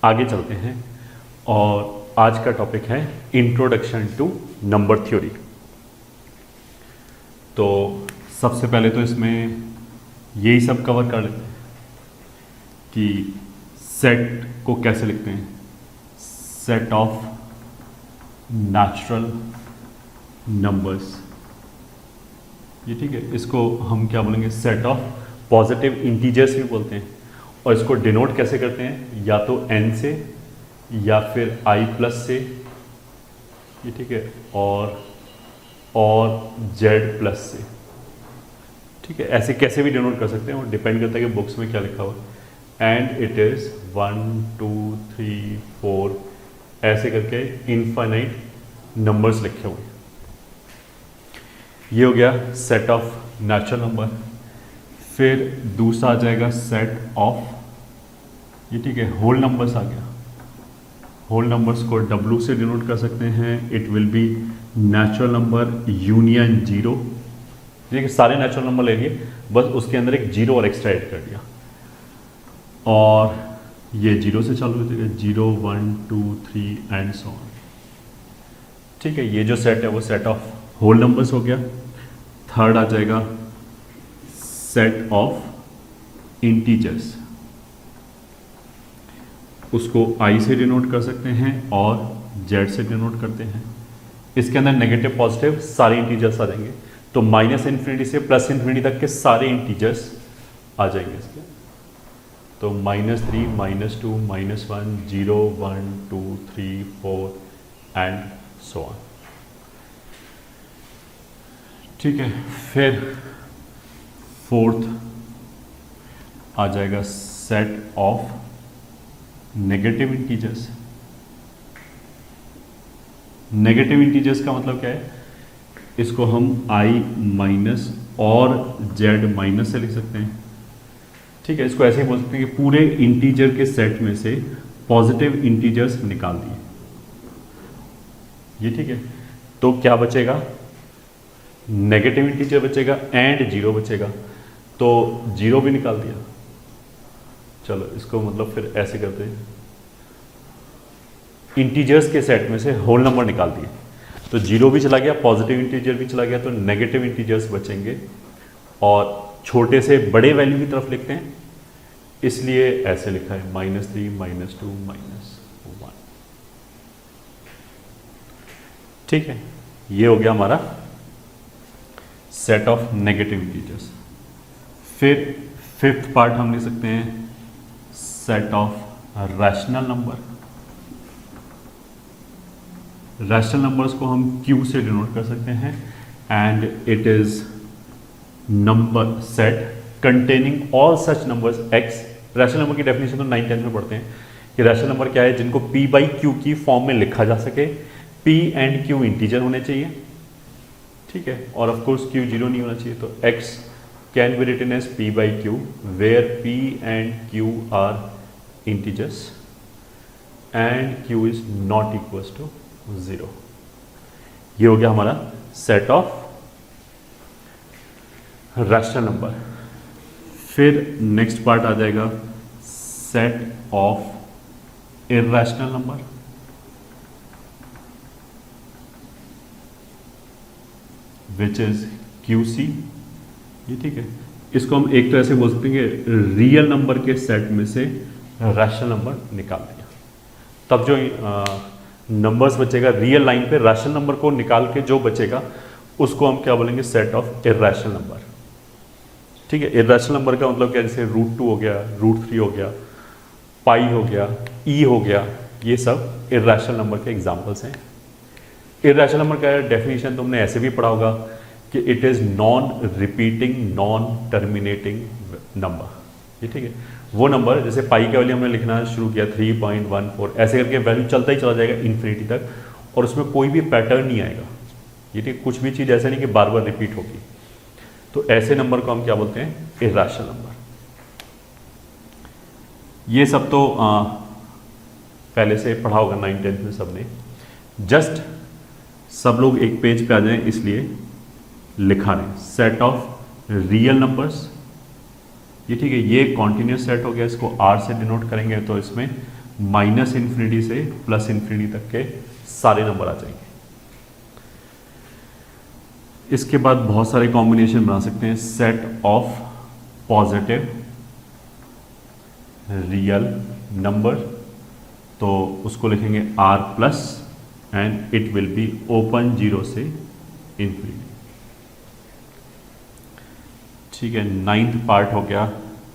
आगे चलते हैं और आज का टॉपिक है इंट्रोडक्शन टू नंबर थ्योरी। तो सबसे पहले तो इसमें यही सब कवर कर लेते हैं कि सेट को कैसे लिखते हैं। सेट ऑफ नेचुरल नंबर्स, ये ठीक है। इसको हम क्या बोलेंगे, सेट ऑफ पॉजिटिव इंटीजर्स भी बोलते हैं। और इसको डिनोट कैसे करते हैं, या तो n से या फिर i प्लस से, ये ठीक है, और z प्लस से, ठीक है। ऐसे कैसे भी डिनोट कर सकते हैं, वो डिपेंड करता है कि बुक्स में क्या लिखा हुआ है। एंड इट इज़ 1 2 3 4 ऐसे करके इनफाइनाइट नंबर्स लिखे हुए हैं। ये हो गया सेट ऑफ नेचुरल नंबर। फिर दूसरा आ जाएगा सेट ऑफ, ये ठीक है, होल नंबर्स आ गया। होल नंबर्स को W से डिनोट कर सकते हैं। It will be natural number union zero. देखिए सारे नेचुरल नंबर ले लिए, बस उसके अंदर एक जीरो और एक्स्ट्रा ऐड कर दिया, और ये जीरो से चालू हो जाएगा, 0 1 2 3 एंड सो ऑन, ठीक है। ये जो सेट है वो सेट ऑफ होल नंबर्स हो गया। थर्ड आ जाएगा सेट ऑफ इंटीजर्स, उसको I से डिनोट कर सकते हैं और Z से डिनोट करते हैं। इसके अंदर नेगेटिव पॉजिटिव सारे इंटीजर्स आ जाएंगे, तो -∞ से +∞ तक के सारे इंटीजर्स आ जाएंगे इसके। तो -3 -2 -1 0 1 2 3 4 एंड सो ऑन, ठीक है। फिर फोर्थ आ जाएगा set of negative integers. Negative integers का मतलब क्या है, इसको हम I माइनस और Z माइनस से लिख सकते हैं, ठीक है। इसको ऐसे ही बोल सकते हैं कि पूरे इंटीजर के सेट में से पॉजिटिव इंटीजर्स निकाल दिए, ये ठीक है। तो क्या बचेगा, नेगेटिव इंटीजर बचेगा एंड जीरो बचेगा, तो जीरो भी निकाल दिया। चलो इसको मतलब फिर ऐसे करते हैं, इंटीजर्स के सेट में से होल नंबर निकाल दिए, तो जीरो भी चला गया, पॉजिटिव इंटीजर भी चला गया, तो नेगेटिव इंटीजर्स बचेंगे। और छोटे से बड़े वैल्यू की तरफ लिखते हैं, इसलिए ऐसे लिखा है -3 -2 -1, ठीक है। ये हो गया हमारा सेट ऑफ नेगेटिव इंटीजर्स। फिर फिफ्थ पार्ट हम लिख सकते हैं set of rational number. Rational numbers को हम Q से डिनोट कर सकते हैं, and it is number set containing all such numbers x। Rational number की डेफिनेशन तो 9th-10th में पढ़ते हैं कि रैशनल नंबर क्या है, जिनको p/q की फॉर्म में लिखा जा सके। p एंड q इंटीजर होने चाहिए, ठीक है, और ऑफ कोर्स q जीरो नहीं होना चाहिए। तो x can be written as p/q where p and q are integers and q is not equals to 0। ये हो गया हमारा सेट ऑफ रैशनल नंबर। फिर नेक्स्ट पार्ट आ जाएगा set of irrational number. Which is QC, ये ठीक है। इसको हम एक तरह से बोल सकते हैं कि रियल नंबर के सेट में से रैशनल नंबर निकाल दिया, तब जो नंबर्स बचेगा रियल लाइन पे, रैशनल नंबर को निकाल के जो बचेगा उसको हम क्या बोलेंगे, सेट ऑफ इरैशनल नंबर, ठीक है। इरैशनल नंबर का मतलब क्या, जैसे √2 हो गया, √3 हो गया, पाई हो गया, E हो गया, ये सब इरैशनल नंबर के एग्जाम्पल्स हैं। इरैशनल नंबर का डेफिनेशन तुमने ऐसे भी पढ़ा होगा कि it is non repeating non terminating number, ये ठीक है। वो नंबर जैसे पाई का वैल्यू हमने लिखना शुरू किया 3.14, ऐसे करके वैल्यू चलता ही चला जाएगा इन्फिनिटी तक, और उसमें कोई भी पैटर्न नहीं आएगा, ये ठीक। कुछ भी चीज़ ऐसा नहीं कि बार बार रिपीट होगी, तो ऐसे नंबर को हम क्या बोलते हैं, इरैशनल नंबर। ये सब तो पहले से पढ़ा होगा 9th-10th में सबने। जस्ट सब लोग एक पेज पे आ जाएं इसलिए लिखा रहे सेट ऑफ रियल नंबर्स, ये ठीक है। ये कॉन्टिन्यूस सेट हो गया, इसको R से डिनोट करेंगे, तो इसमें माइनस इन्फिनिटी से प्लस इन्फिनिटी तक के सारे नंबर आ जाएंगे। इसके बाद बहुत सारे कॉम्बिनेशन बना सकते हैं। Set of positive real number, तो उसको लिखेंगे r plus and it will be open 0 से इन्फिनिटी। ठीक है, 9th पार्ट हो गया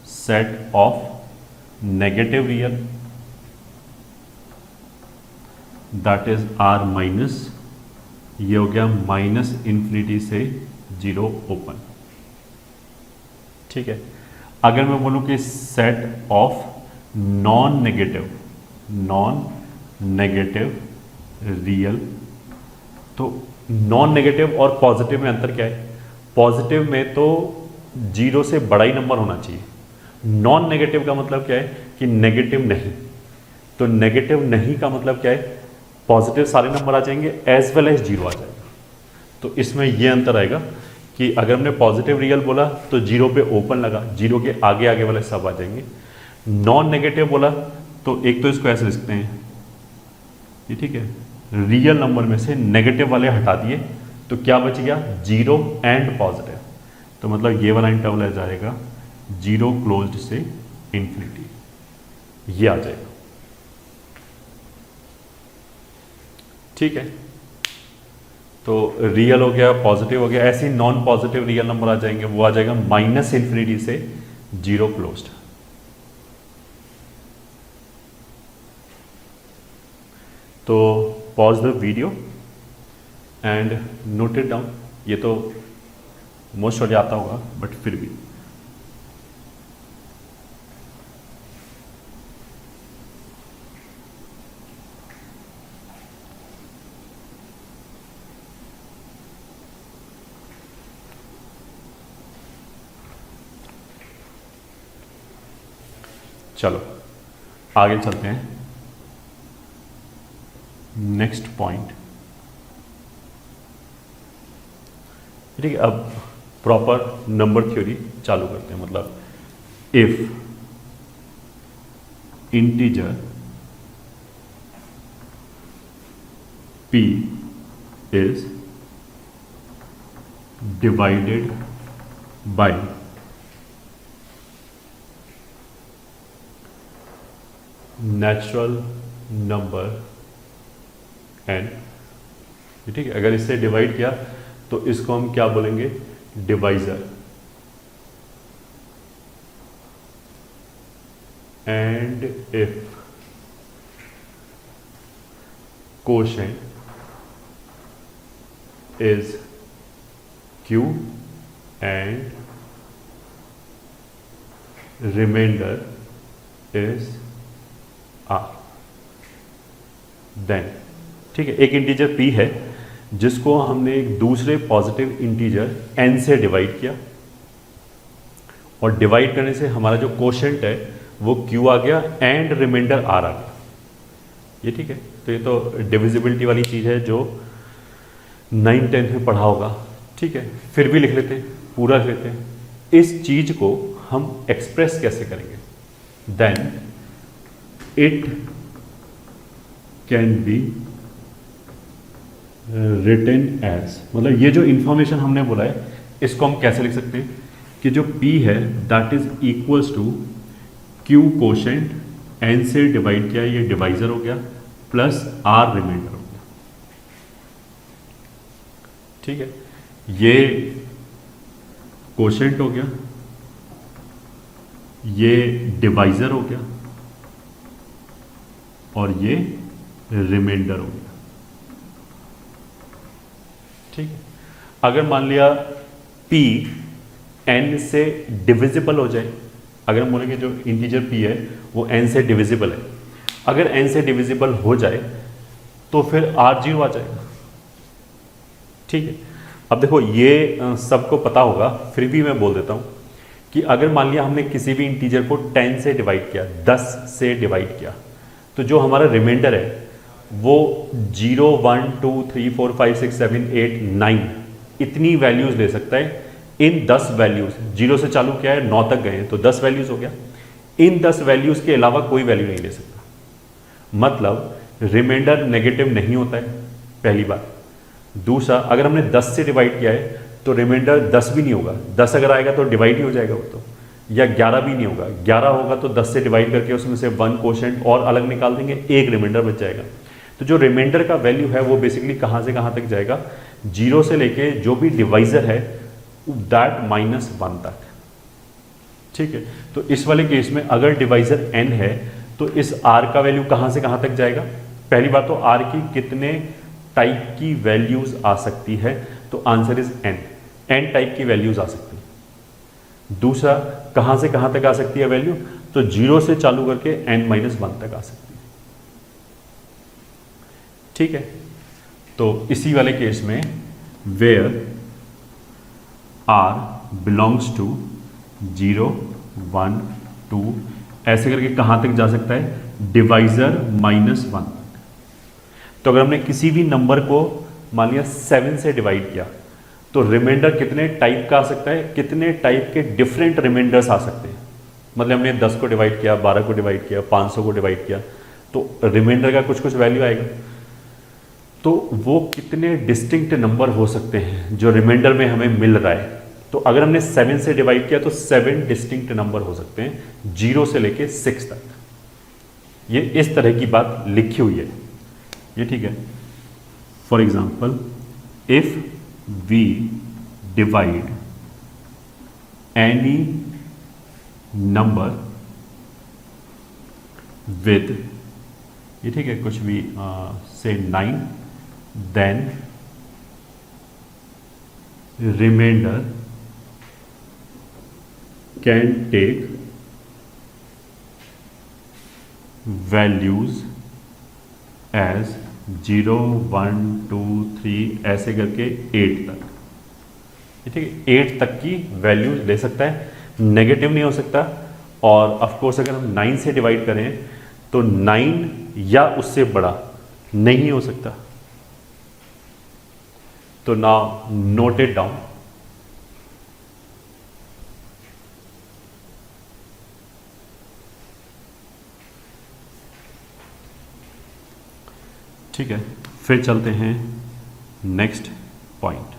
set of negative real, that is r minus, ये हो गया माइनस इन्फिनिटी से 0 ओपन। ठीक है, अगर मैं बोलूं कि set of non negative real, तो नॉन नेगेटिव और पॉजिटिव में अंतर क्या है? पॉजिटिव में तो 0 से बड़ा ही नंबर होना चाहिए, नॉन नेगेटिव का मतलब क्या है कि नेगेटिव नहीं। तो नेगेटिव नहीं का मतलब क्या है? पॉजिटिव सारे नंबर आ जाएंगे एज वेल एज 0 आ जाएगा। तो इसमें यह अंतर आएगा कि अगर हमने पॉजिटिव रियल बोला तो 0 पे ओपन लगा, 0 के आगे आगे वाले सब आ जाएंगे। नॉन नेगेटिव बोला तो एक तो इसको ऐसे लिख सकते हैं, ये ठीक है, रियल नंबर में से नेगेटिव वाले हटा दिए तो क्या बच गया? 0 एंड पॉजिटिव। तो मतलब ये वाला इंटरवल आ जाएगा 0 क्लोज्ड से इन्फिनिटी, ये आ जाएगा। ठीक है, तो रियल हो गया, पॉजिटिव हो गया, ऐसे ही नॉन पॉजिटिव रियल नंबर आ जाएंगे, वो आ जाएगा माइनस इन्फिनिटी से 0 क्लोज्ड। तो pause the video and note it down. ये तो मोस्ट वाले आता होगा बट फिर भी चलो आगे चलते हैं। नेक्स्ट पॉइंट, ठीक है, अब प्रॉपर नंबर थ्योरी चालू करते हैं। मतलब if integer p is divided by natural number n, ठीक है, अगर इससे डिवाइड किया तो इसको हम क्या बोलेंगे? Divisor. And if quotient is q and remainder is r, then, ठीक है, एक इंटीजर p है जिसको हमने एक दूसरे पॉजिटिव इंटीजर n से डिवाइड किया और डिवाइड करने से हमारा जो कोशेंट है वो q आ गया एंड रिमाइंडर r आ गया। ये ठीक है, तो ये तो डिविजिबिलिटी वाली चीज़ है जो 9th-10th में पढ़ा होगा। ठीक है, फिर भी लिख लेते हैं, पूरा लिख लेते हैं। इस चीज़ को हम एक्सप्रेस कैसे करेंगे? Then it can be written as, मतलब ये जो इंफॉर्मेशन हमने बोला है इसको हम कैसे लिख सकते हैं कि जो p है that is equals to q quotient, n से डिवाइड किया, ये डिवाइजर हो गया, प्लस r रिमाइंडर हो गया। ठीक है, ये कोशेंट हो गया, ये डिवाइजर हो गया और ये रिमाइंडर हो गया। ठीक है, अगर मान लिया p n से डिविजिबल हो जाए, अगर हम बोलेंगे जो इंटीजर p है वो n से डिविजिबल है, अगर n से डिविजिबल हो जाए तो फिर r0 आ जाएगा। ठीक है, अब देखो ये सबको पता होगा, फिर भी मैं बोल देता हूं कि अगर मान लिया हमने किसी भी इंटीजर को 10 से डिवाइड किया, 10 से डिवाइड किया, तो जो हमारा रिमाइंडर है वो 0, 1, 2, 3, 4, 5, 6, 7, 8, 9 इतनी वैल्यूज ले सकता है। इन 10 वैल्यूज, 0 से चालू किया है 9 तक गए हैं तो 10 वैल्यूज हो गया। इन 10 वैल्यूज के अलावा कोई वैल्यू नहीं ले सकता। मतलब रिमाइंडर नेगेटिव नहीं होता है, पहली बात। दूसरा, अगर हमने 10 से डिवाइड किया है तो रिमाइंडर 10 भी नहीं होगा, 10 अगर आएगा तो डिवाइड ही हो जाएगा वो तो, या 11 भी नहीं होगा, 11 होगा तो 10 से डिवाइड करके उसमें से 1 कोशेंट और अलग निकाल देंगे, एक रिमाइंडर बच जाएगा। तो जो रिमाइंडर का वैल्यू है वो बेसिकली कहाँ से कहाँ तक जाएगा, 0 से लेके जो भी डिवाइजर है दैट -1 तक, ठीक है। तो इस वाले केस में अगर डिवाइजर n है तो इस r का वैल्यू कहाँ से कहाँ तक जाएगा। पहली बात तो r की कितने टाइप की वैल्यूज आ सकती है, तो आंसर इज n टाइप की वैल्यूज आ सकती है। दूसरा, कहाँ से कहाँ तक आ सकती है वैल्यू, तो 0 से चालू करके n-1 तक आ सकती है, ठीक है। तो इसी वाले केस में वेयर r बिलोंग्स टू 0, 1, 2 ऐसे करके कहाँ तक जा सकता है, डिवाइजर -1। तो अगर हमने किसी भी नंबर को मान लिया 7 से डिवाइड किया तो रिमाइंडर कितने टाइप का आ सकता है, कितने टाइप के डिफरेंट रिमाइंडर्स आ सकते हैं। मतलब हमने 10 को डिवाइड किया, 12 को डिवाइड किया, 500 को डिवाइड किया, तो रिमाइंडर का कुछ कुछ वैल्यू आएगा। तो वो कितने डिस्टिंक्ट नंबर हो सकते हैं जो रिमाइंडर में हमें मिल रहा है। तो अगर हमने 7 से डिवाइड किया तो 7 डिस्टिंक्ट नंबर हो सकते हैं 0 से लेके 6 तक। ये इस तरह की बात लिखी हुई है, ये ठीक है। For example, if we divide any number with, ये ठीक है, कुछ भी से 9, then remainder can take values as 0, 1, 2, 3 ऐसे करके 8 तक, ठीक है। 8 तक की वैल्यू ले सकता है, नेगेटिव नहीं हो सकता। और ऑफ कोर्स अगर हम 9 से डिवाइड करें तो 9 या उससे बड़ा नहीं हो सकता। तो नाउ नोट इट डाउन। ठीक है, फिर चलते हैं नेक्स्ट पॉइंट।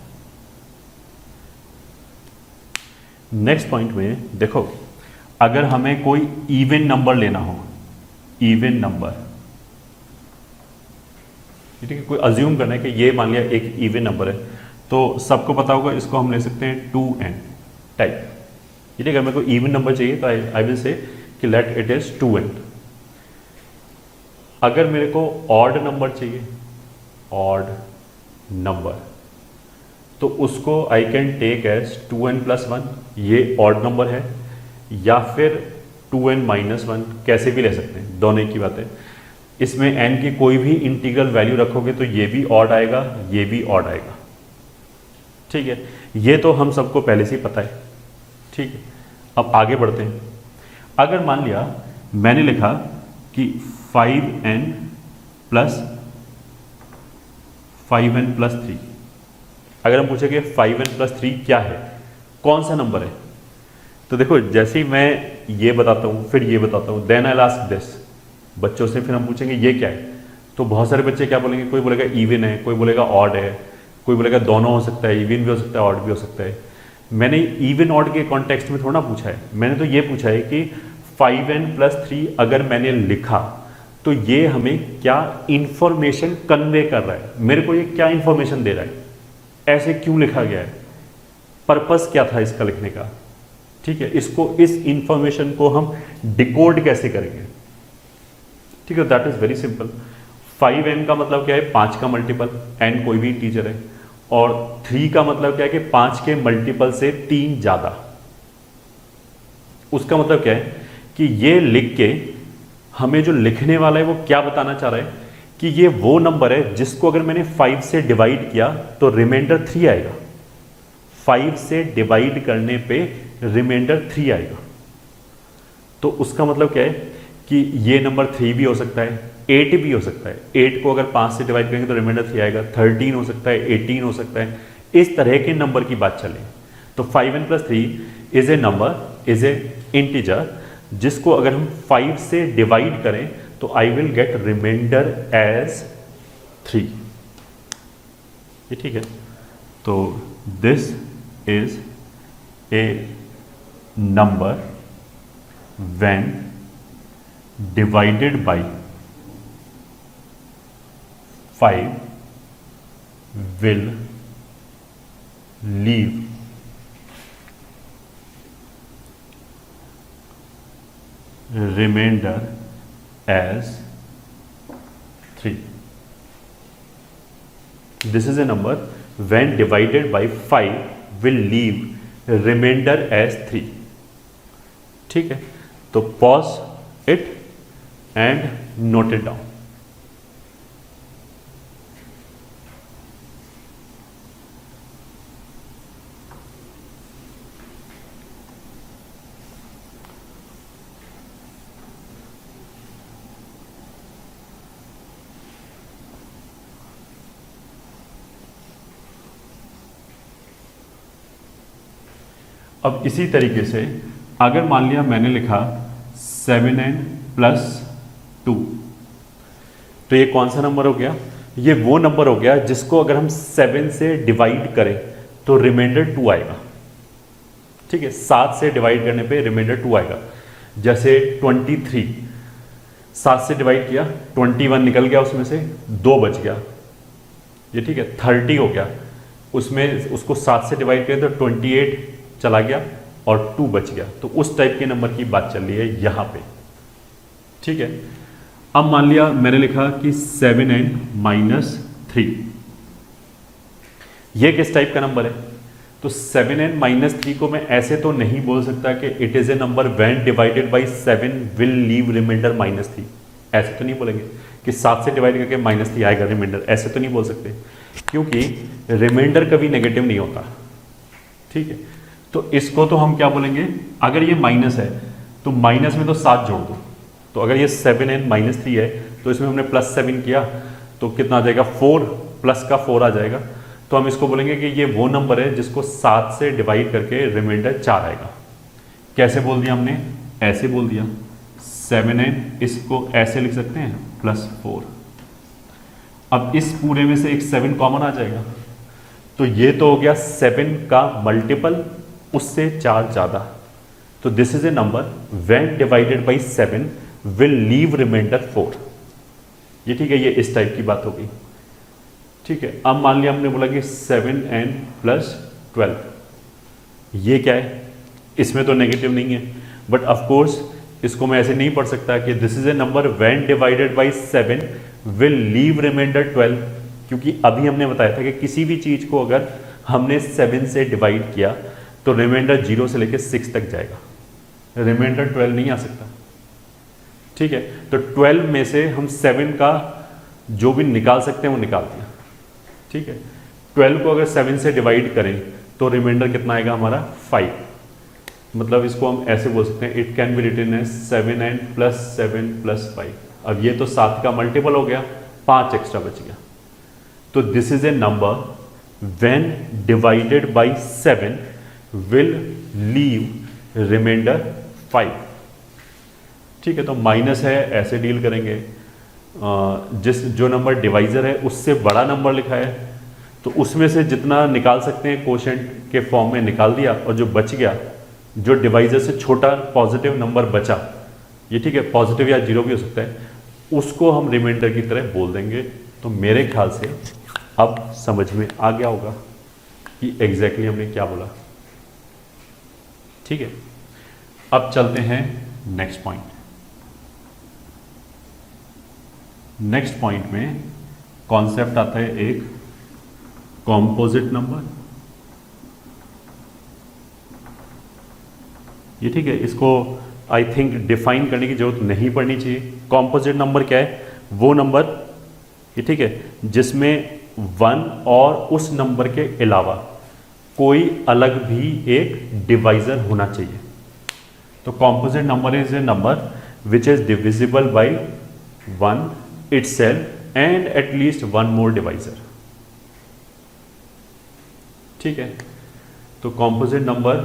नेक्स्ट पॉइंट में देखो, अगर हमें कोई इवन नंबर लेना हो, इवन नंबर, ठीक है, कोई अज्यूम करना है कि ये मान लिया एक इवन नंबर है, तो सबको पता होगा इसको हम ले सकते हैं 2n टाइप, ठीक है। अगर मेरे को इवन नंबर चाहिए तो आई विल से कि लेट इट इज 2n। अगर मेरे को ऑड नंबर चाहिए, ऑड नंबर, तो उसको I can take as 2n+1, ये ऑड नंबर है, या फिर 2n-1, कैसे भी ले सकते हैं, दोनों की बात है। इसमें n की कोई भी इंटीग्रल वैल्यू रखोगे तो ये भी ऑड आएगा, ये भी ऑड आएगा, ठीक है। ये तो हम सबको पहले से ही पता है, ठीक है। अब आगे बढ़ते हैं। अगर मान लिया मैंने लिखा कि 5n+3, अगर हम पूछेंगे 5n+3 क्या है, कौन सा नंबर है, तो देखो जैसे ही मैं ये बताता हूँ फिर ये बताता हूँ, देन आई आस्क दिस, बच्चों से फिर हम पूछेंगे ये क्या है, तो बहुत सारे बच्चे क्या बोलेंगे, कोई बोलेगा इवन है, कोई बोलेगा ऑड है, कोई बोलेगा दोनों हो सकता है, इवन भी हो सकता है, ऑड भी हो सकता है। मैंने इवन ऑड के कॉन्टेक्स्ट में थोड़ा पूछा है, मैंने तो ये पूछा है कि 5n+3 अगर मैंने लिखा तो ये हमें क्या इंफॉर्मेशन कन्वे कर रहा है, मेरे को ये क्या इंफॉर्मेशन दे रहा है, ऐसे क्यों लिखा गया है, पर्पस क्या था इसका लिखने का, ठीक है। इसको, इस इंफॉर्मेशन को हम डिकोड कैसे करेंगे, ठीक है। That is very simple. 5n का मतलब क्या है, 5 का मल्टीपल, n कोई भी इंटीजर है, और 3 का मतलब क्या है कि 5 के मल्टीपल से 3 ज्यादा। उसका मतलब क्या है कि ये लिख के हमें जो लिखने वाला है वो क्या बताना चाह रहा है कि ये वो नंबर है जिसको अगर मैंने 5 से डिवाइड किया तो रिमाइंडर 3 आएगा, 5 से डिवाइड करने पे रिमाइंडर 3 आएगा। तो उसका मतलब क्या है कि ये नंबर 3 भी हो सकता है, 8 भी हो सकता है। 8 को अगर 5 से डिवाइड करेंगे तो रिमाइंडर 3 आएगा, 13 हो सकता है, 18 हो सकता है, इस तरह के नंबर की बात चले। तो 5n+3 is a number, is a integer, जिसको अगर हम 5 से डिवाइड करें तो I will get remainder as 3। ये ठीक है। तो this is a number when divided by 5 will leave remainder as 3. This is a number when divided by 5 will leave remainder as 3. ठीक है, तो pause it and note it down. अब इसी तरीके से अगर मान लिया मैंने लिखा 7n + 2, तो ये कौन सा नंबर हो गया? ये वो नंबर हो गया जिसको अगर हम 7 से डिवाइड करें तो रिमाइंडर 2 आएगा। ठीक है, 7 से डिवाइड करने पे रिमाइंडर 2 आएगा। जैसे 23 7 से डिवाइड किया, 21 निकल गया, उसमें से 2 बच गया। ये ठीक है, 30 हो गया, उसमें उसको 7 से डिवाइड करें तो 28 चला गया और 2 बच गया। तो उस टाइप के नंबर की बात चल रही है यहाँ पे। ठीक है, अब मान लिया मैंने लिखा कि 7n - 3, ये किस टाइप का नंबर है? तो 7n - 3 को मैं ऐसे तो नहीं बोल सकता कि it is a number when divided by 7 will leave remainder -3। ऐसे तो नहीं बोलेंगे कि 7 से डिवाइड करके -3 आएगा रिमाइंडर, ऐसे तो नहीं बोल सकते, क्योंकि रिमाइंडर कभी नेगेटिव नहीं होता। ठीक है, तो इसको तो हम क्या बोलेंगे, अगर ये माइनस है तो माइनस में तो 7 जोड़ दो। तो अगर ये 7n - 3 है तो इसमें हमने +7 किया तो कितना आ जाएगा, 4 प्लस का 4 आ जाएगा। तो हम इसको बोलेंगे कि ये वो नंबर है जिसको 7 से डिवाइड करके रिमाइंडर 4 आएगा। कैसे बोल दिया हमने? ऐसे बोल दिया, 7n इसको ऐसे लिख सकते हैं +4। अब इस पूरे में से एक 7 कॉमन आ जाएगा, तो ये तो हो गया 7 का मल्टीपल, उससे 4 ज़्यादा। तो this is a number when divided by 7 will leave remainder 4। ये ठीक है, ये इस टाइप की बात हो गई। ठीक है, अब मान लिया हमने बोला कि 7n + 12, ये क्या है? इसमें तो नेगेटिव नहीं है, बट ऑफ कोर्स इसको मैं ऐसे नहीं पढ़ सकता कि this is a number when divided by 7 will leave remainder 12, क्योंकि अभी हमने बताया था कि किसी भी चीज़ को अगर हमने 7 से डिवाइड किया तो रिमाइंडर 0 से लेकर 6 तक जाएगा, रिमाइंडर 12 नहीं आ सकता। ठीक है, तो 12 में से हम 7 का जो भी निकाल सकते हैं वो निकाल दिया। ठीक है, 12 को अगर 7 से डिवाइड करें तो रिमाइंडर कितना आएगा हमारा, 5। मतलब इसको हम ऐसे बोल सकते हैं, it can be written as 7n + 7 + 5। अब ये तो 7 का मल्टीपल हो गया, 5 एक्स्ट्रा बच गया। तो this is a number when divided by 7 will leave remainder 5। ठीक है, तो माइनस है, ऐसे डील करेंगे। जो नंबर डिवाइजर है उससे बड़ा नंबर लिखा है तो उसमें से जितना निकाल सकते हैं कोशेंट के फॉर्म में निकाल दिया, और जो बच गया, जो डिवाइजर से छोटा पॉजिटिव नंबर बचा, ये ठीक है, पॉजिटिव या 0 भी हो सकता है, उसको हम रिमाइंडर की तरह बोल देंगे। तो मेरे ख्याल से अब समझ में आ गया होगा कि एग्जैक्टली हमने क्या बोला। ठीक है, अब चलते हैं नेक्स्ट पॉइंट। नेक्स्ट पॉइंट में कॉन्सेप्ट आता है एक कॉम्पोजिट नंबर। ये ठीक है, इसको आई थिंक डिफाइन करने की जरूरत नहीं पड़नी चाहिए। कॉम्पोजिट नंबर क्या है? वो नंबर, ये ठीक है, जिसमें 1 और उस नंबर के अलावा कोई अलग भी एक डिवाइजर होना चाहिए। तो composite number is a number which is divisible by 1 itself and at least one more divisor। ठीक है, तो composite number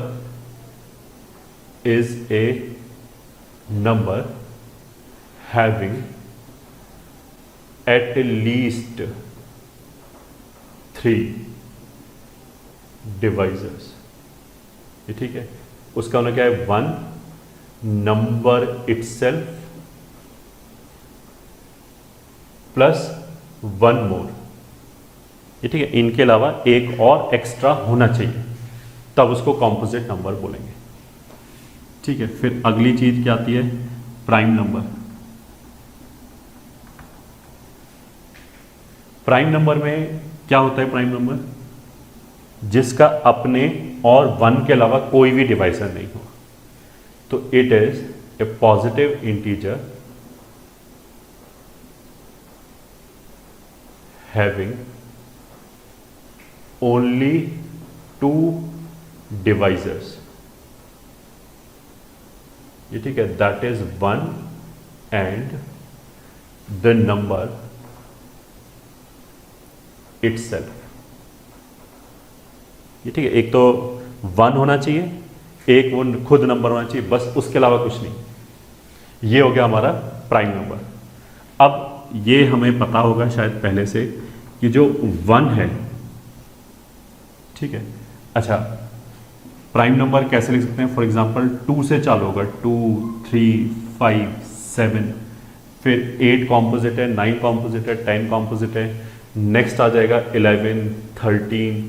is a number having at least 3 divisors. ये ठीक है, उसका मतलब क्या है, 1 नंबर इटसेल्फ प्लस 1 मोर। ये ठीक है, इनके अलावा एक और एक्स्ट्रा होना चाहिए, तब उसको कॉम्पोजिट नंबर बोलेंगे। ठीक है, फिर अगली चीज क्या आती है, प्राइम नंबर। प्राइम नंबर में क्या होता है, प्राइम नंबर जिसका अपने और 1 के अलावा कोई भी डिवाइजर नहीं हो। तो it is a positive integer having only 2 divisors. ये ठीक है, that is 1 and the number itself. ये ठीक है, एक तो 1 होना चाहिए, एक वो खुद नंबर होना चाहिए, बस उसके अलावा कुछ नहीं। ये हो गया हमारा प्राइम नंबर। अब ये हमें पता होगा शायद पहले से कि जो 1 है, ठीक है, अच्छा प्राइम नंबर कैसे लिख सकते हैं, फॉर एग्जांपल 2 से चालू होगा, 2 3 5 7, फिर 8 कॉम्पोजिट है, 9 कॉम्पोजिट है, 10 कॉम्पोजिट है, नेक्स्ट आ जाएगा 11 13,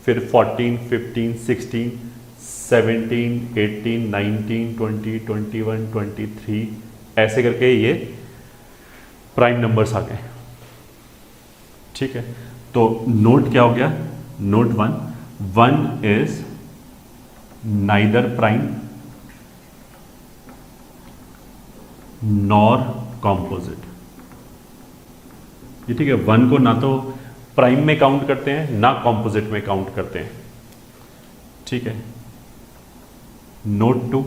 फिर 14 15 16 17 18 19 20 21 23, ऐसे करके ये प्राइम नंबर्स आ गए। ठीक है, तो नोट क्या हो गया, note 1 is neither prime nor composite. ये ठीक है, 1 को ना तो प्राइम में काउंट करते हैं ना कॉम्पोजिट में काउंट करते हैं। ठीक है, note 2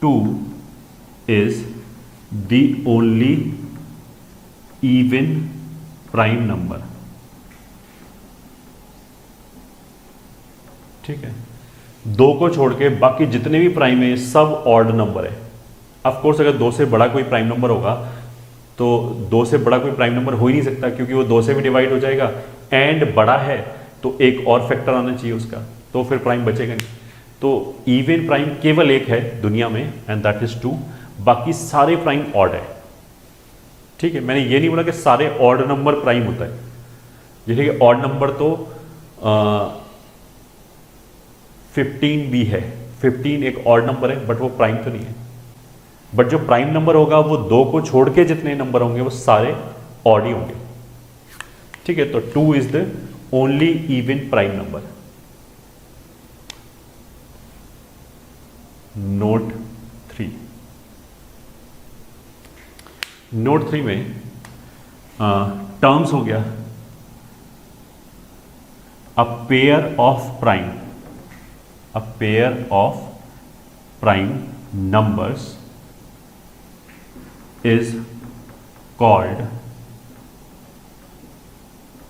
2 is the only even prime number। ठीक है, 2 को छोड़ के बाकी जितने भी प्राइम है सब ऑड नंबर है। ऑफ कोर्स अगर 2 से बड़ा कोई प्राइम नंबर होगा तो 2 से बड़ा कोई प्राइम नंबर हो ही नहीं सकता, क्योंकि वो 2 से भी डिवाइड हो जाएगा, एंड बड़ा है तो एक और फैक्टर आना चाहिए उसका, तो फिर प्राइम बचेगा नहीं। तो इवन प्राइम केवल एक है दुनिया में, एंड दैट इज 2, बाकी सारे प्राइम ऑड है। ठीक है, मैंने ये नहीं बोला कि सारे ऑड नंबर प्राइम होता है। ये ठीक है, ऑड नंबर तो 15 भी है, 15 एक ऑड नंबर है, बट वो प्राइम तो नहीं है। बट जो प्राइम नंबर होगा वो 2 को छोड़ के जितने नंबर होंगे वो सारे ऑड ही होंगे। ठीक है, तो 2 is the only even prime number. Note 3, note 3 में टर्म्स हो गया, अ pair of prime, a pair of prime numbers is called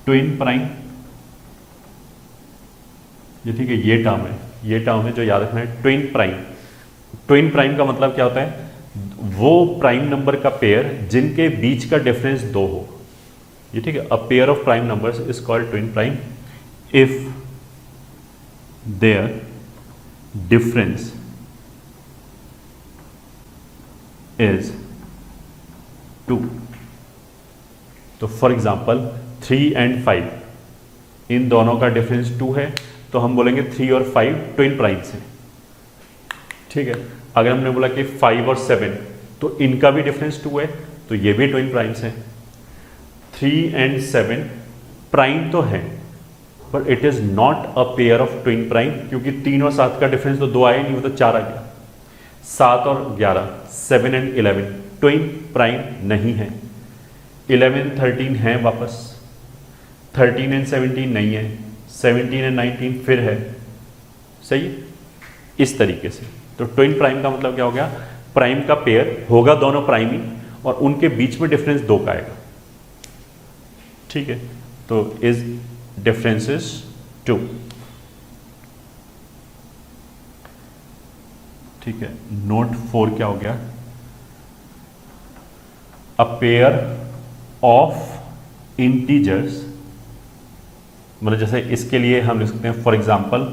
twin prime। ये ठीक है, ये टर्म है, ये टर्म है जो याद रखना है, ट्विन प्राइम। ट्विन प्राइम का मतलब क्या होता है, वो प्राइम नंबर का पेयर जिनके बीच का डिफरेंस 2 हो। ये ठीक है, a pair of prime numbers is called twin prime if their difference is 2। तो फॉर एग्जाम्पल 3 एंड 5, इन दोनों का डिफरेंस 2 है, तो हम बोलेंगे 3 और 5 ट्विन प्राइम्स हैं। ठीक है, अगर हमने बोला कि 5 और 7, तो इनका भी डिफरेंस 2 है, तो ये भी ट्विन प्राइम्स हैं। 3 एंड 7 प्राइम तो है, but it is not a pair of twin prime, क्योंकि 3 और 7 का डिफरेंस तो 2 आया नहीं, वो तो 4 आ गया। 7 और 11, 7 एंड 11 ट्विन प्राइम नहीं है। 11 13 है वापस, 13 एंड 17 नहीं है, 17 एंड 19 फिर है। सही, इस तरीके से। तो ट्विन प्राइम का मतलब क्या हो गया, प्राइम का पेयर होगा दोनों प्राइम ही, और उनके बीच में डिफरेंस 2 का आएगा। ठीक है, तो इज डिफरेंस इज 2। ठीक है, नोट 4 क्या हो गया, अ पेयर ऑफ इंटीजर्स, मतलब जैसे इसके लिए हम लिख सकते हैं फॉर एग्जांपल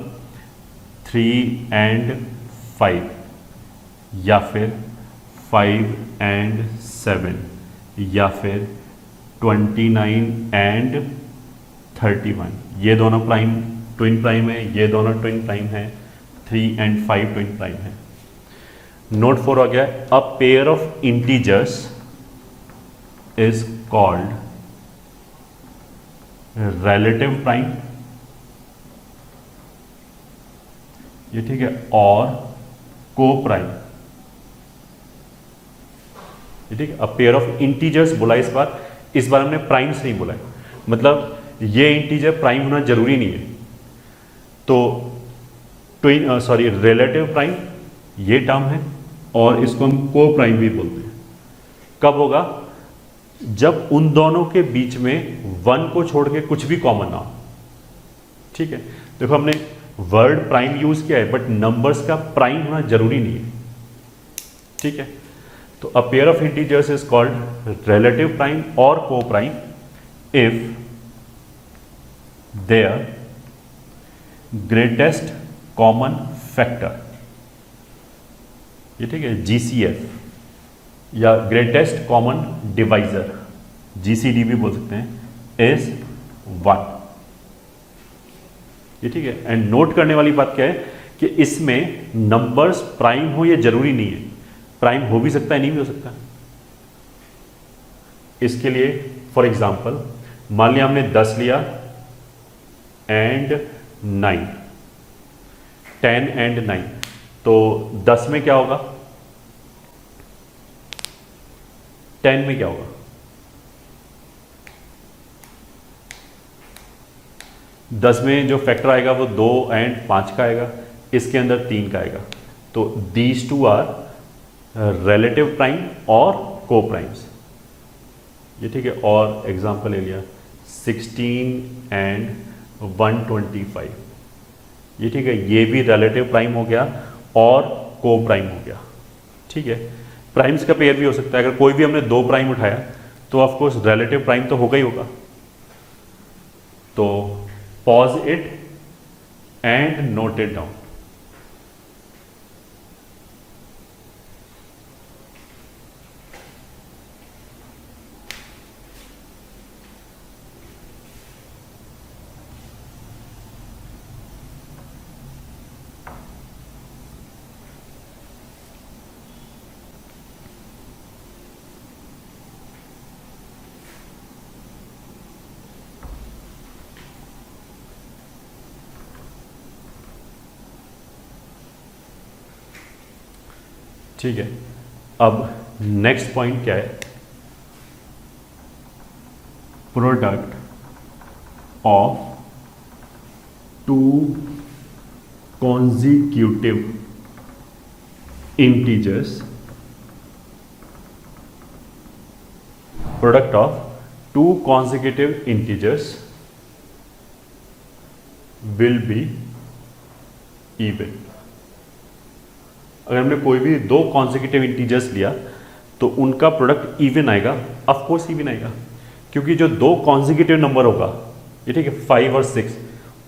3 and 5, या फिर 5 and 7, या फिर 29 and 31। ये दोनों प्राइम ट्विन प्राइम है, ये दोनों ट्विन प्राइम है, 3 and 5 ट्विन प्राइम है। नोट 4 आ गया, अ pair of integers is called relative prime, ये ठीक है, और को प्राइम, ये ठीक है। अ पेयर ऑफ इंटीजर्स बोला इस बार हमने प्राइम्स नहीं बोला है, मतलब ये इंटीजर प्राइम होना जरूरी नहीं है। तो रिलेटिव प्राइम ये टर्म है, और इसको हम को प्राइम भी बोलते हैं। कब होगा? जब उन दोनों के बीच में 1 को छोड़ के कुछ भी कॉमन ना हो। ठीक है, देखो हमने वर्ड प्राइम यूज किया है, बट नंबर्स का प्राइम होना जरूरी नहीं है। ठीक है, तो a pair of integers is called relative prime और coprime if their greatest common factor, ये ठीक है, जीसीएफ, या ग्रेटेस्ट कॉमन डिवाइजर, जीसीडी भी बोल सकते हैं, इज 1। ये ठीक है। एंड नोट करने वाली बात क्या है कि इसमें नंबर्स प्राइम हो ये जरूरी नहीं है, प्राइम हो भी सकता है, नहीं भी हो सकता। इसके लिए फॉर एग्जांपल मान लिया हमने 10 लिया एंड 9, 10 एंड 9, तो 10 में क्या होगा, 10 में क्या होगा, 10 में जो फैक्टर आएगा वो 2 एंड 5 का आएगा, इसके अंदर 3 का आएगा। तो these two are relative prime और को प्राइम्स, ये ठीक है। और एग्जांपल ले लिया 16 एंड 125, ये ठीक है, ये भी रिलेटिव प्राइम हो गया और को प्राइम हो गया। ठीक है, प्राइम्स का पेयर भी हो सकता है, अगर कोई भी हमने 2 प्राइम उठाया तो ऑफ कोर्स रिलेटिव प्राइम तो होगा ही होगा। तो pause it and note it down. ठीक है, अब नेक्स्ट पॉइंट क्या है, product of 2 consecutive integers, product of 2 consecutive integers will be even। अगर हमने कोई भी 2 कॉन्जिक्यूटिव इंटीजर्स लिया तो उनका प्रोडक्ट इवन आएगा, ऑफ कोर्स इवन आएगा, क्योंकि जो 2 कॉन्जिक्यूटिव नंबर होगा, ये ठीक है, 5 और 6,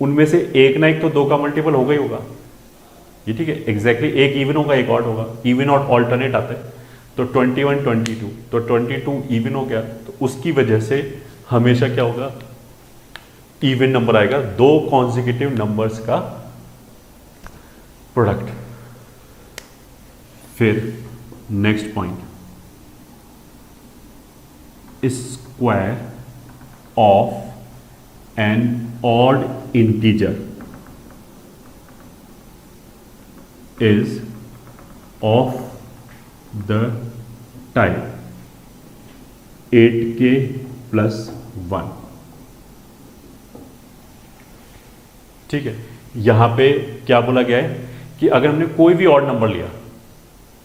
उनमें से एक ना एक तो 2 का मल्टीपल होगा ही होगा। ये ठीक है, एग्जैक्टली एक इवन होगा एक ऑड होगा, इवन और ऑल्टरनेट आते हैं। तो 21 22, तो 22 इवन हो गया, तो उसकी वजह से हमेशा क्या होगा, इवन नंबर आएगा, 2 कॉन्जिक्यूटिव नंबर्स का प्रोडक्ट। फिर next point, square of an odd integer is of the type 8k + 1। ठीक है, यहां पे क्या बोला गया है कि अगर हमने कोई भी ऑड नंबर लिया,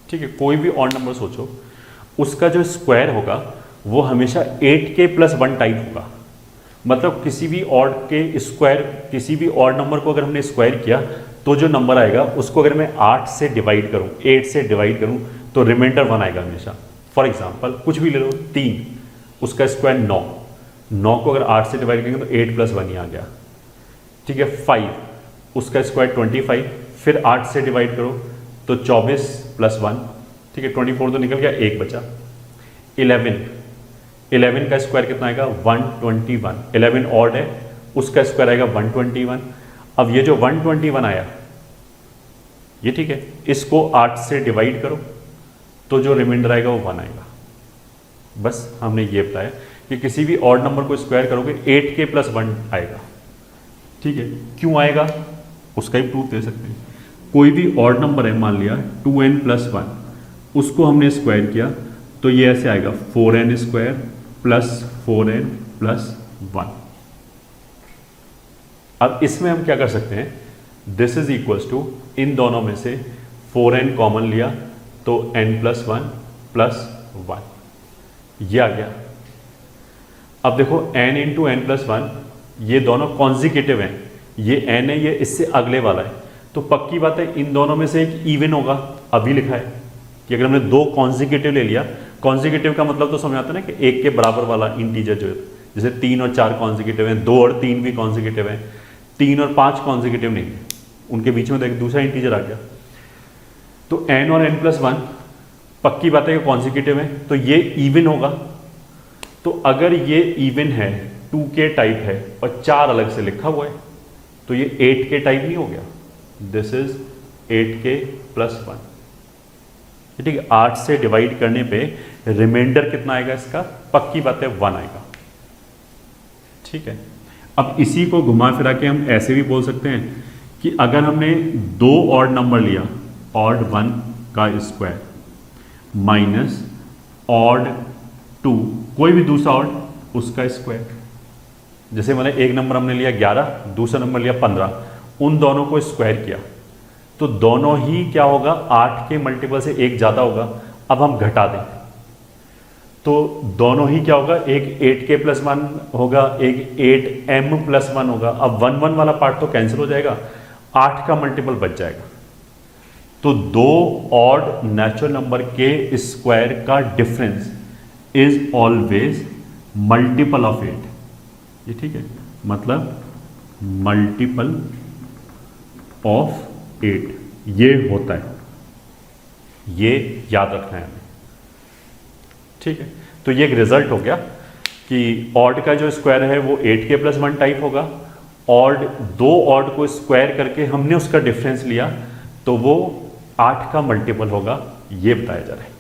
ठीक है, कोई भी ऑड नंबर सोचो, उसका जो स्क्वायर होगा वो हमेशा 8k + 1 टाइप होगा। मतलब किसी भी ऑड के स्क्वायर, किसी भी ऑड नंबर को अगर हमने स्क्वायर किया तो जो नंबर आएगा उसको अगर मैं 8 से डिवाइड करूं, 8 से डिवाइड करूं, तो रिमाइंडर 1 आएगा हमेशा। फॉर एग्जाम्पल कुछ भी ले लो, 3 उसका स्क्वायर 9, 9 को अगर 8 से डिवाइड करेंगे तो 8 + 1 ही आ गया। ठीक है, 5 उसका स्क्वायर 25, फिर 8 से डिवाइड करो तो 24 + 1, ठीक है 24 तो निकल गया, 1 बचा। 11 का स्क्वायर कितना आएगा 121, 11 ऑड है उसका स्क्वायर आएगा 121। अब ये जो 121 आया ये, ठीक है, इसको 8 से डिवाइड करो तो जो रिमाइंडर आएगा वो 1 आएगा। बस हमने ये बताया कि किसी भी ऑड नंबर को स्क्वायर करोगे 8k + 1 आएगा। ठीक है, क्यों आएगा उसका ही प्रूफ दे सकते हैं। कोई भी ऑड नंबर है, मान लिया 2n + 1, उसको हमने स्क्वायर किया तो ये ऐसे आएगा 4n² + 4n + 1। अब इसमें हम क्या कर सकते हैं, दिस इज इक्वल्स टू, इन दोनों में से 4n कॉमन लिया तो n + 1 + 1 ये आ गया। अब देखो n × n + 1 ये दोनों कॉन्जिक्यूटिव हैं, ये n है, ये इससे अगले वाला है, तो पक्की बात है इन दोनों में से एक इवन होगा। अभी लिखा है कि अगर हमने 2 कॉन्जिक्यूटिव ले लिया, कॉन्जिक्यूटिव का मतलब तो समझ आता है ना कि 1 के बराबर वाला इंटीजर जो है, जैसे 3 और 4 कॉन्जिक्यूटिव हैं, 2 और 3 भी कॉन्जिक्यूटिव हैं, 3 और 5 कॉन्जिक्यूटिव नहीं है, उनके बीच में तो एक दूसरा इंटीजर आ गया। तो n और n + 1 पक्की बात है कि कॉन्जिक्यूटिव है, तो ये इवन होगा। तो अगर ये इवन है, 2k टाइप है और 4 अलग से लिखा हुआ है, तो ये 8k टाइप नहीं हो गया। This is 8k + 1। ठीक है, 8 से डिवाइड करने पे रिमाइंडर कितना आएगा इसका, पक्की बात है 1 आएगा। ठीक है, अब इसी को घुमा फिरा के हम ऐसे भी बोल सकते हैं कि अगर हमने 2 ऑड नंबर लिया, ऑड 1 का स्क्वायर माइनस ऑड 2, कोई भी दूसरा ऑड उसका स्क्वायर, जैसे मैंने एक नंबर हमने लिया 11, दूसरा नंबर लिया 15, उन दोनों को स्क्वायर किया तो दोनों ही क्या होगा, 8 के मल्टीपल से एक ज़्यादा होगा। अब हम घटा दें तो दोनों ही क्या होगा, एक 8k + 1 होगा, एक 8m + 1 होगा। अब 1 1 वाला पार्ट तो कैंसिल हो जाएगा, 8 का मल्टीपल बच जाएगा। तो 2 ऑड नेचुरल नंबर के स्क्वायर का difference is always multiple of 8। ये ठीक है, मतलब मल्टीपल ऑफ 8 ये होता है, ये याद रखना है हमें। ठीक है, तो ये एक रिजल्ट हो गया कि ऑड का जो स्क्वायर है वो 8k + 1 टाइप होगा। ऑड 2 ऑड को स्क्वायर करके हमने उसका डिफरेंस लिया तो वो 8 का मल्टीपल होगा, ये बताया जा रहा है।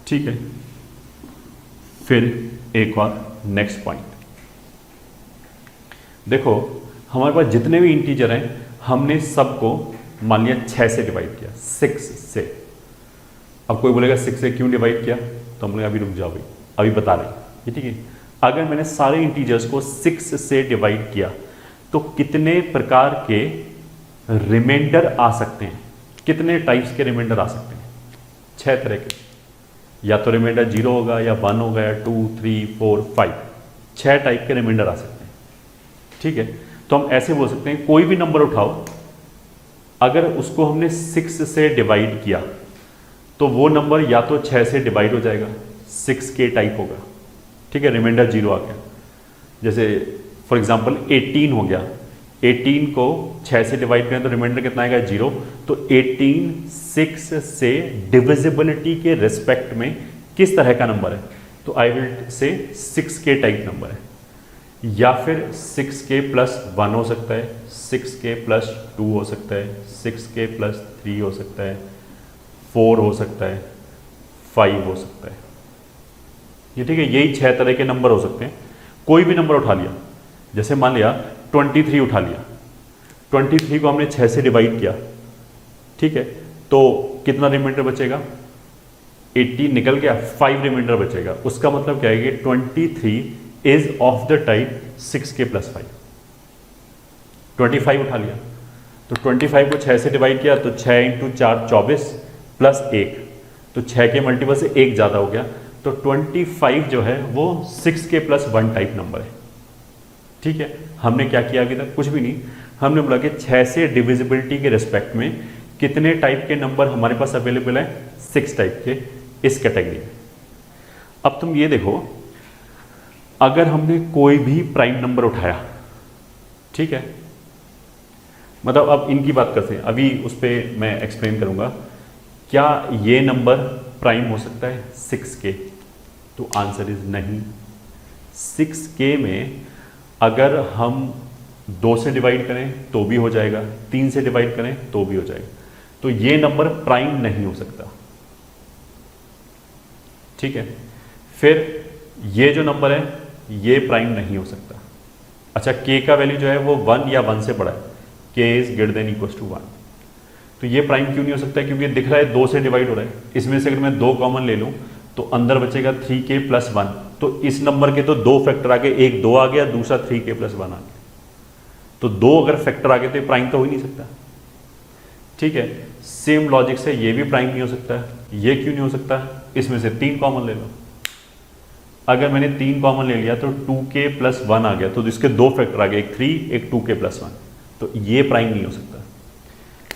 ठीक है, फिर एक और नेक्स्ट पॉइंट देखो, हमारे पास जितने भी इंटीजर हैं हमने सबको मान लिया 6 से डिवाइड किया, 6 से। अब कोई बोलेगा 6 से क्यों डिवाइड किया, तो हम बोलेंगे अभी रुक जाओ, भाई अभी बता रहे हैं। ये ठीक है, अगर मैंने सारे इंटीजर्स को 6 से डिवाइड किया तो कितने प्रकार के रिमाइंडर आ सकते हैं, कितने टाइप्स के रिमाइंडर आ सकते हैं, 6 तरह के। या तो रिमाइंडर 0 होगा, या 1 होगा, या 2 3 4 5, 6 टाइप के रिमाइंडर आ सकते हैं। ठीक है, तो हम ऐसे बोल सकते हैं कोई भी नंबर उठाओ, अगर उसको हमने 6 से डिवाइड किया तो वो नंबर या तो 6 से डिवाइड हो जाएगा, 6k टाइप होगा। ठीक है, रिमाइंडर 0 आ गया। जैसे फॉर एग्जांपल 18 हो गया, 18 को 6 से डिवाइड करें तो रिमाइंडर कितना आएगा 0। तो 18 6 से डिविजिबिलिटी के रिस्पेक्ट में किस तरह का नंबर है, तो I will say 6k type number है। या फिर 6k + 1 हो सकता है, 6k + 2 हो सकता है, 6k + 3 हो सकता है, 4 हो सकता है, 5 हो सकता है। ये ठीक है, यही 6 तरह के नंबर हो सकते हैं। कोई भी नंबर उठा लिया, जैसे मान लिया 23 उठा लिया, 23 को हमने 6 से डिवाइड किया, ठीक है, तो कितना रिमाइंडर बचेगा, 18 निकल गया, 5 रिमाइंडर बचेगा। उसका मतलब क्या है कि 23 is of the type 6k + 5। 25 उठा लिया, तो 25 को 6 से डिवाइड किया तो 6 × 4 24 + 1, तो 6 के मल्टीपल से 1 ज़्यादा हो गया, तो 25 जो है वो 6k + 1 टाइप नंबर है। ठीक है, हमने क्या किया अभी तक, कुछ भी नहीं, हमने बोला कि 6 से डिविजिबिलिटी के रिस्पेक्ट में कितने टाइप के नंबर हमारे पास अवेलेबल है, 6 टाइप के। इस कैटेगरी में। अब तुम ये देखो, अगर हमने कोई भी प्राइम नंबर उठाया, ठीक है, मतलब अब इनकी बात करते हैं, अभी उस पर मैं एक्सप्लेन करूंगा। क्या ये नंबर प्राइम हो सकता है 6k? तो आंसर इज नहीं। 6k में अगर हम 2 से डिवाइड करें तो भी हो जाएगा, 3 से डिवाइड करें तो भी हो जाएगा, तो ये नंबर प्राइम नहीं हो सकता, ठीक है। फिर ये जो नंबर है ये प्राइम नहीं हो सकता। अच्छा, k का वैल्यू जो है वो 1 या 1 से बड़ा है, k इज ग्रेटर देन इक्वल टू 1, तो ये प्राइम क्यों नहीं हो सकता है? क्योंकि दिख रहा है 2 से डिवाइड हो रहा है, इसमें से अगर मैं 2 कॉमन ले लूं तो अंदर बचेगा 3k प्लस 1, तो इस नंबर के तो 2 फैक्टर आ गए, एक 2 आ गया, दूसरा 3k प्लस 1 आ गया, तो 2 अगर फैक्टर आ गए तो ये प्राइम तो हो ही नहीं सकता, ठीक है। सेम लॉजिक से ये भी प्राइम नहीं हो सकता। ये क्यों नहीं हो सकता? इसमें से 3 कॉमन ले लो। अगर मैंने 3 कॉमन ले लिया तो 2k प्लस 1 आ गया, तो इसके 2 फैक्टर आ गए, एक 3 एक 2k प्लस 1, तो ये प्राइम नहीं हो सकता।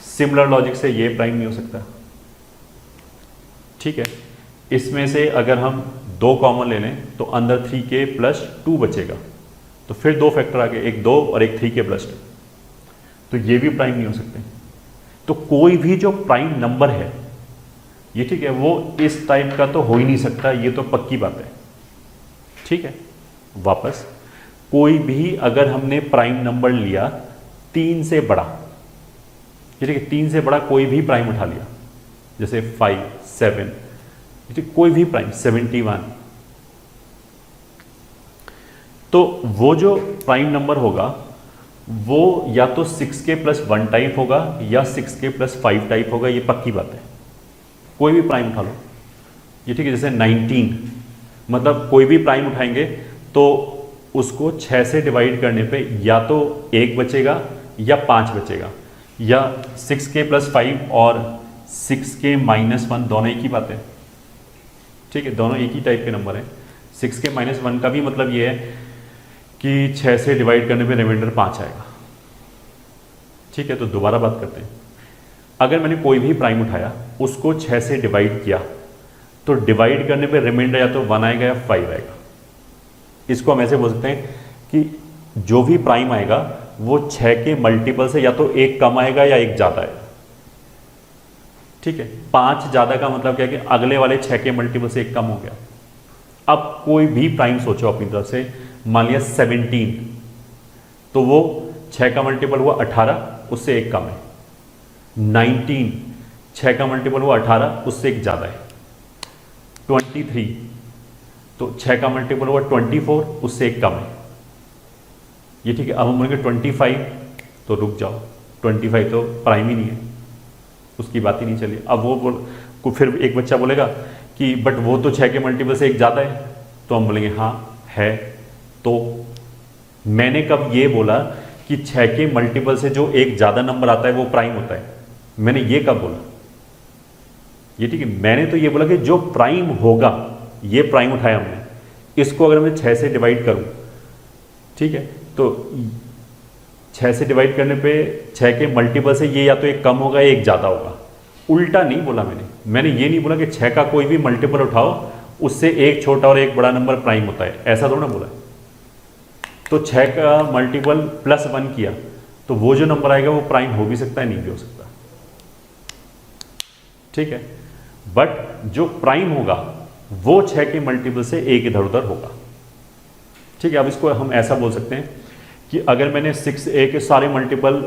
सिमिलर लॉजिक से ये प्राइम नहीं हो सकता, ठीक है। इसमें से अगर हम 2 कॉमन ले लें तो अंदर 3k प्लस 2 बचेगा, तो फिर 2 फैक्टर आ गए, एक 2 और एक 3k प्लस 2, तो ये भी प्राइम नहीं हो सकते। तो कोई भी जो प्राइम नंबर है ये, ठीक है, वो इस टाइप का तो हो ही नहीं सकता, ये तो पक्की बात है, ठीक है। वापस, कोई भी अगर हमने प्राइम नंबर लिया 3 से बड़ा, ठीक है, 3 से बड़ा कोई भी प्राइम उठा लिया, जैसे 5, 7, कोई भी प्राइम 71, तो वो जो प्राइम नंबर होगा वो या तो 6k प्लस 1 टाइप होगा या 6k प्लस 5 टाइप होगा, ये पक्की बात है। कोई भी प्राइम उठा लो, ये ठीक है, जैसे 19, मतलब कोई भी प्राइम उठाएंगे तो उसको 6 से डिवाइड करने पे या तो 1 बचेगा या 5 बचेगा, या 6k प्लस 5 और 6k माइनस 1 दोनों एक ही बात है, ठीक है, दोनों एक ही टाइप के नंबर हैं। 6k माइनस 1 का भी मतलब ये है कि 6 से डिवाइड करने पे रिमाइंडर 5 आएगा, ठीक है। तो दोबारा बात करते हैं, अगर मैंने कोई भी प्राइम उठाया, उसको 6 से डिवाइड किया, तो डिवाइड करने पे रिमाइंडर या तो 1 आएगा या 5 आएगा। इसको हम ऐसे बोल सकते हैं कि जो भी प्राइम आएगा वो 6 के मल्टीपल से या तो 1 कम आएगा या 1 ज़्यादा आएगा, ठीक है। 5 ज़्यादा का मतलब क्या है कि अगले वाले 6 के मल्टीपल से 1 कम हो गया। अब कोई भी प्राइम सोचो अपनी तरफ से, मान लिया 17, तो वो 6 का मल्टीपल हुआ 18, उससे 1 कम है। 19, 6 का मल्टीपल हुआ 18, उससे 1 ज़्यादा है। 23, तो 6 का मल्टीपल हुआ 24, उससे 1 कम है, ये ठीक है। अब हम बोलेंगे 25, तो रुक जाओ, 25 तो प्राइम ही नहीं है, उसकी बात ही नहीं चली। अब वो फिर एक बच्चा बोलेगा कि बट वो तो 6 के मल्टीपल से 1 ज़्यादा है, तो हम बोलेंगे हाँ है। तो मैंने कब ये बोला कि 6 के मल्टीपल से जो 1 ज़्यादा नंबर आता है वो प्राइम होता है? मैंने ये कब बोला? ये ठीक है, मैंने तो ये बोला कि जो प्राइम होगा, ये प्राइम उठाया हमने, इसको अगर मैं 6 से डिवाइड करूं, ठीक है, तो 6 से डिवाइड करने पे 6 के मल्टीपल से ये या तो 1 कम होगा या 1 ज़्यादा होगा। उल्टा नहीं बोला मैंने ये नहीं बोला कि 6 का कोई भी मल्टीपल उठाओ उससे 1 छोटा और 1 बड़ा नंबर प्राइम होता है, ऐसा थोड़ा ना बोला। तो 6 का मल्टीपल प्लस 1 किया तो वो जो नंबर आएगा वो प्राइम हो भी सकता है, नहीं भी हो सकता, ठीक है। बट जो प्राइम होगा वो 6 के मल्टीपल से 1 इधर उधर होगा, ठीक है। अब इसको हम ऐसा बोल सकते हैं कि अगर मैंने 6a के सारे मल्टीपल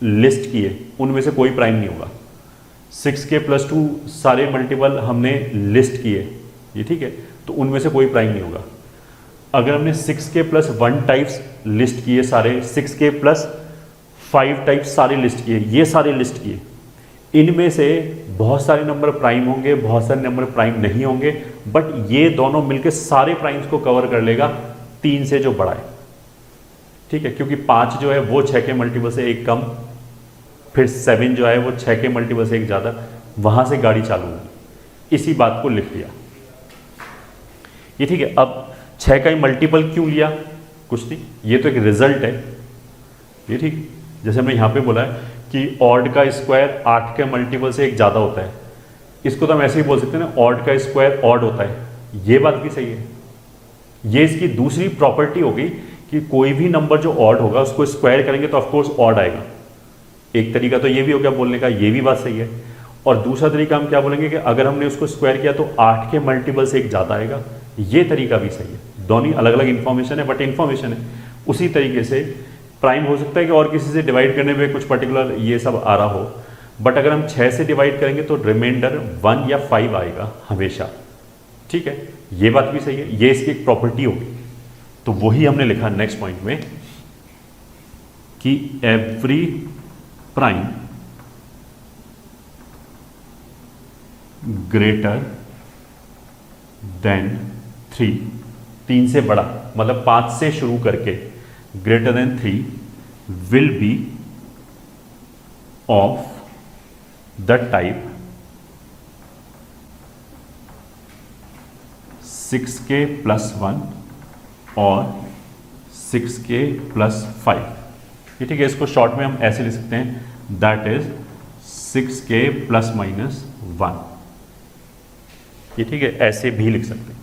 लिस्ट किए, उनमें से कोई प्राइम नहीं होगा। 6k प्लस 2 सारे मल्टीपल हमने लिस्ट किए, ये ठीक है, तो उनमें से कोई प्राइम नहीं होगा। अगर हमने 6k प्लस 1 टाइप्स लिस्ट किए सारे, 6k प्लस 5 टाइप्स सारे लिस्ट किए, ये सारे लिस्ट किए, इनमें से बहुत सारे नंबर प्राइम होंगे, बहुत सारे नंबर प्राइम नहीं होंगे, बट ये दोनों मिलकर सारे प्राइम्स को कवर कर लेगा 3 से जो बड़ा है, ठीक है। क्योंकि 5 जो है वो 6 के मल्टीपल से 1 कम, फिर 7 जो है वो 6 के मल्टीपल से 1 ज़्यादा, वहाँ से गाड़ी चालू होगी। इसी बात को लिख लिया, ये ठीक है। अब 6 का ही मल्टीपल क्यों लिया? कुछ नहीं, ये तो एक रिजल्ट है, ये ठीक। जैसे हमने यहाँ पे बोला है कि ऑड का स्क्वायर 8 के मल्टीपल से 1 ज़्यादा होता है, इसको तो हम ऐसे ही बोल सकते हैं ना, ऑड का स्क्वायर ऑड होता है, ये बात भी सही है। ये इसकी दूसरी प्रॉपर्टी होगी कि कोई भी नंबर जो ऑड होगा उसको स्क्वायर करेंगे तो ऑफकोर्स ऑड आएगा। एक तरीका तो ये भी हो गया बोलने का, ये भी बात सही है। और दूसरा तरीका हम क्या बोलेंगे कि अगर हमने उसको स्क्वायर किया तो 8 के मल्टीपल से एक ज़्यादा आएगा, ये तरीका भी सही है। दोनों अलग अलग इन्फॉर्मेशन है बट इन्फॉर्मेशन है। उसी तरीके से प्राइम हो सकता है कि और किसी से डिवाइड करने में कुछ पर्टिकुलर ये सब आ रहा हो, बट अगर हम 6 से डिवाइड करेंगे तो रिमाइंडर 1 या 5 आएगा हमेशा। ठीक है, ये बात भी सही है, ये इसकी एक प्रॉपर्टी होगी। तो वही हमने लिखा नेक्स्ट पॉइंट में कि एवरी प्राइम ग्रेटर देन 3, 3 से बड़ा मतलब 5 से शुरू करके greater than 3 will be of the type 6k + 1 और 6k + 5। ये ठीक है, इसको शॉर्ट में हम ऐसे लिख सकते हैं, दैट इज 6k ± 1। ये ठीक है, ऐसे भी लिख सकते हैं।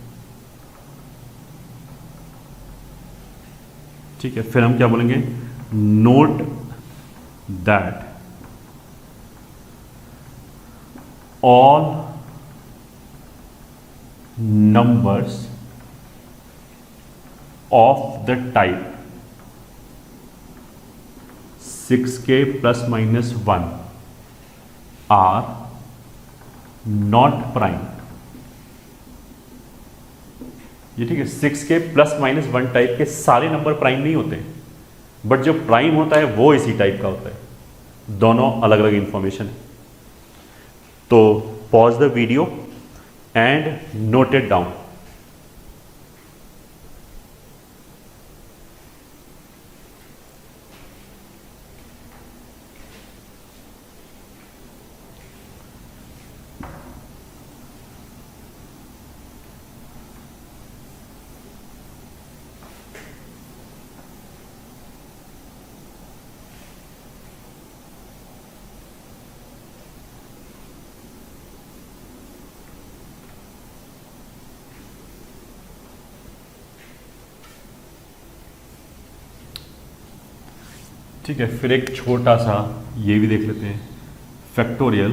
ठीक है, फिर हम क्या बोलेंगे, note that all numbers of the type 6k ± 1 are not prime। ये ठीक है, 6k ± 1 टाइप के सारे नंबर प्राइम नहीं होते, बट जो प्राइम होता है वो इसी टाइप का होता है। दोनों अलग अलग इंफॉर्मेशन है। तो pause the video and note it down। ठीक है, फिर एक छोटा सा ये भी देख लेते हैं। फैक्टोरियल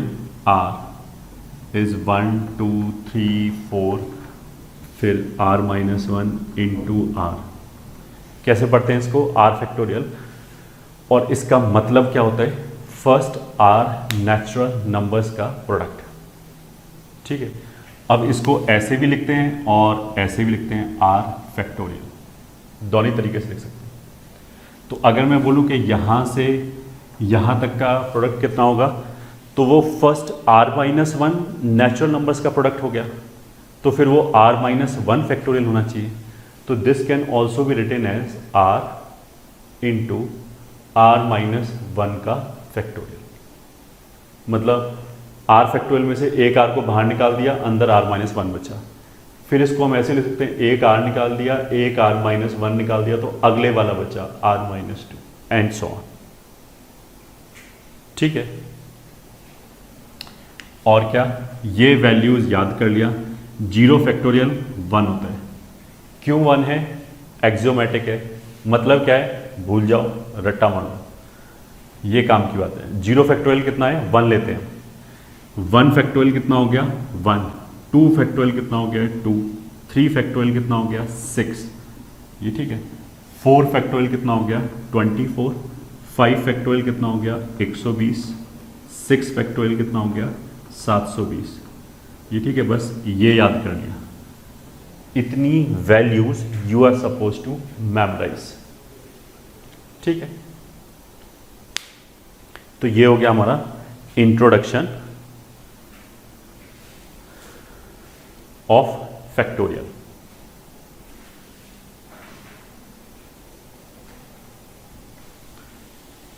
r इज 1 2 3 4 फिर r - 1 × r। कैसे पढ़ते हैं इसको, r फैक्टोरियल, और इसका मतलब क्या होता है, फर्स्ट r नेचुरल नंबर्स का प्रोडक्ट। ठीक है, अब इसको ऐसे भी लिखते हैं और ऐसे भी लिखते हैं, r फैक्टोरियल, दोनों तरीके से लिख सकते हैं। तो अगर मैं बोलूं कि यहाँ से यहाँ तक का प्रोडक्ट कितना होगा, तो वो फर्स्ट r - 1 नेचुरल नंबर्स का प्रोडक्ट हो गया, तो फिर वो r - 1 फैक्टोरियल होना चाहिए। तो this can also be written as r × r - 1 का फैक्टोरियल। मतलब r फैक्टोरियल में से एक r को बाहर निकाल दिया, अंदर r - 1 बचा। फिर इसको हम ऐसे लिख सकते हैं, एक r निकाल दिया, एक r - 1 निकाल दिया, तो अगले वाला बचा r - 2 एंड सो ऑन। ठीक है, और क्या, ये वैल्यूज याद कर लिया। 0 फैक्टोरियल 1 होता है, क्यों 1 है, एक्सियोमेटिक है, मतलब क्या है, भूल जाओ, रट्टा मारो, ये काम की बात है। 0 फैक्टोरियल कितना है, 1 लेते हैं। 1 फैक्टोरियल कितना हो गया, 1। 2 फैक्टोरियल कितना हो गया, 2। 3 फैक्टोरियल कितना हो गया, 6। ये ठीक है। 4 फैक्टोरियल कितना हो गया, 24। 5 फैक्टोरियल कितना हो गया, 120। 6 फैक्टोरियल कितना हो गया, 720। ये ठीक है, बस ये याद कर लिया। इतनी values you are suppose to memorise. ठीक है, तो ये हो गया हमारा इंट्रोडक्शन ऑफ फैक्टोरियल।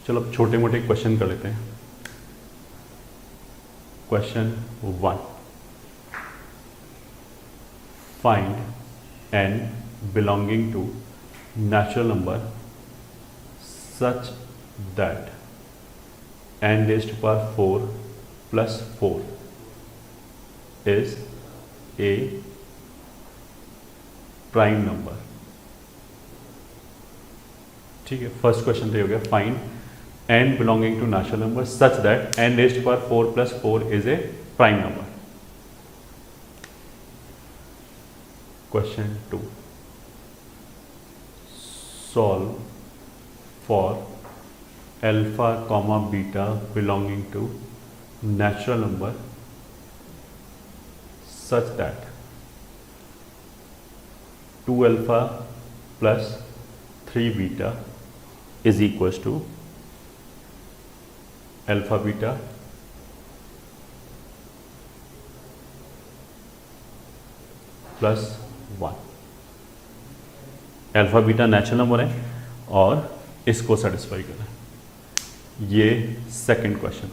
चलो अब छोटे मोटे क्वेश्चन कर लेते हैं। Question 1, find n belonging to natural number such that n⁴ + 4 is a prime number. ठीक है, फर्स्ट क्वेश्चन तो ये हो गया, find n belonging to natural number such that n raised to power 4 plus 4 is a prime number. Question 2, solve for alpha comma beta belonging to natural number such that 2 alpha plus 3 beta is equals to alpha beta plus 1। Alpha beta natural number है और इसको satisfy करना है। ये second question.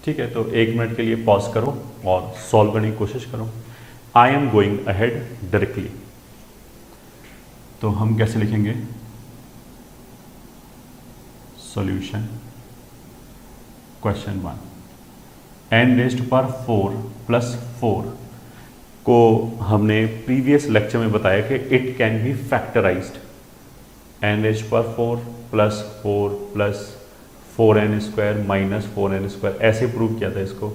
ठीक है, तो 1 minute के लिए पॉज करो और सॉल्व करने की कोशिश करो। I am going ahead directly, तो हम कैसे लिखेंगे? Solution question 1, n raised to power 4 plus 4 को हमने प्रीवियस लेक्चर में बताया कि it can be factorised. n raised to power 4 plus 4 plus 4n square minus 4n square, ऐसे प्रूव किया था इसको।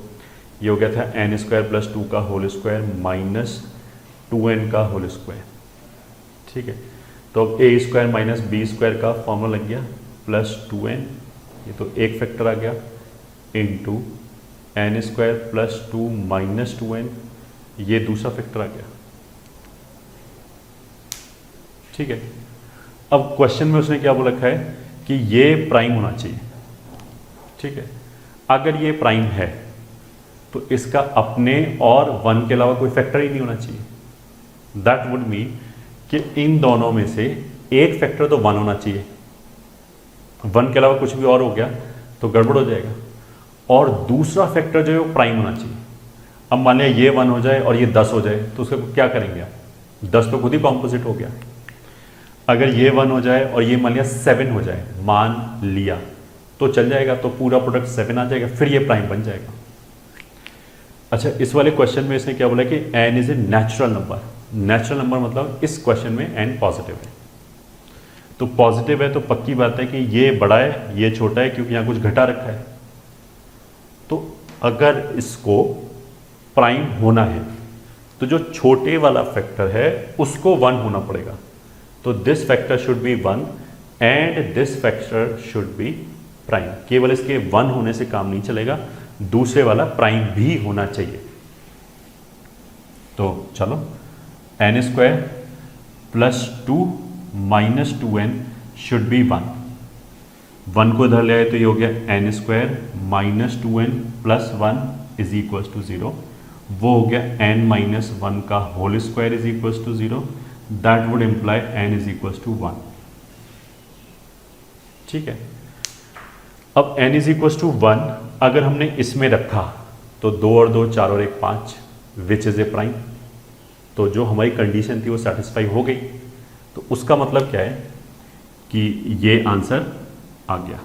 ये हो गया था n स्क्वायर प्लस 2 का होल स्क्वायर माइनस 2n का होल स्क्वायर। ठीक है, तो अब a square minus B square का फॉर्मूला लग गया प्लस 2n, ये तो एक फैक्टर आ गया, into n square plus 2 minus 2n, ये दूसरा फैक्टर आ गया। ठीक है, अब क्वेश्चन में उसने क्या बोल रखा है कि ये प्राइम होना चाहिए। ठीक है, अगर ये प्राइम है तो इसका अपने और 1 के अलावा कोई फैक्टर ही नहीं होना चाहिए। दैट वुड मीन कि इन दोनों में से एक फैक्टर तो 1 होना चाहिए, 1 के अलावा कुछ भी और हो गया तो गड़बड़ हो जाएगा। और दूसरा फैक्टर जो है वो प्राइम होना चाहिए। अब मान लिया ये 1 हो जाए और ये 10 हो जाए तो उसका क्या करेंगे आप? 10 तो खुद ही कॉम्पोजिट हो गया। अगर ये 1 हो जाए और ये मान लिया 7 हो जाए, मान लिया, तो चल जाएगा, तो पूरा प्रोडक्ट 7 आ जाएगा, फिर ये प्राइम बन जाएगा। अच्छा, इस वाले क्वेश्चन में इसने क्या बोला कि n is a natural number. Natural number मतलब इस क्वेश्चन में n पॉजिटिव है। तो पॉजिटिव है तो पक्की बात है कि ये बड़ा है ये छोटा है, क्योंकि यहाँ कुछ घटा रखा है। तो अगर इसको प्राइम होना है तो जो छोटे वाला फैक्टर है उसको 1 होना पड़ेगा। तो this factor should be 1 and this factor should be prime. केवल इसके 1 होने से काम नहीं चलेगा, दूसरे वाला प्राइम भी होना चाहिए। तो चलो, n square plus 2 minus 2n should be 1। 1 को इधर ले आए तो ये हो गया n square minus 2n plus 1 is equals to 0। वो हो गया n माइनस 1 का whole square is equals to 0। That would imply n is equals to 1। ठीक है, अब n इज इक्वल्स टू 1 अगर हमने इसमें रखा तो 2 और 2 4 और 1 5, विच इज ए प्राइम। तो जो हमारी कंडीशन थी वो सेटिस्फाई हो गई। तो उसका मतलब क्या है कि ये आंसर आ गया।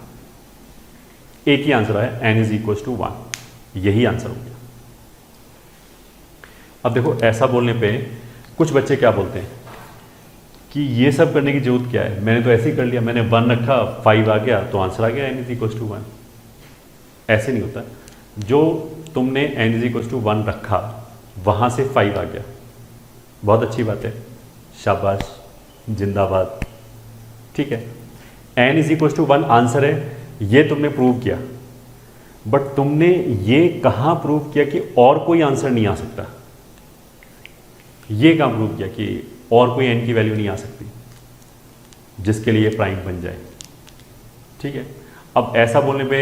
एक ही आंसर आया, n इज इक्वल्स टू 1, यही आंसर हो गया। अब देखो, ऐसा बोलने पे कुछ बच्चे क्या बोलते हैं कि ये सब करने की जरूरत क्या है, मैंने तो ऐसे ही कर लिया, मैंने 1 रखा 5 आ गया तो आंसर आ गया n इज इक्वल्स टू 1। ऐसे नहीं होता। जो तुमने n इज इक्वल्स टू 1 रखा वहां से 5 आ गया, बहुत अच्छी बात है, शाबाश, जिंदाबाद। ठीक है, n is equals to 1 answer है, ये तुमने प्रूव किया। बट तुमने ये कहाँ प्रूव किया कि और कोई आंसर नहीं आ सकता? ये कहाँ प्रूव किया कि और कोई n की वैल्यू नहीं आ सकती जिसके लिए प्राइम बन जाए? ठीक है, अब ऐसा बोलने पे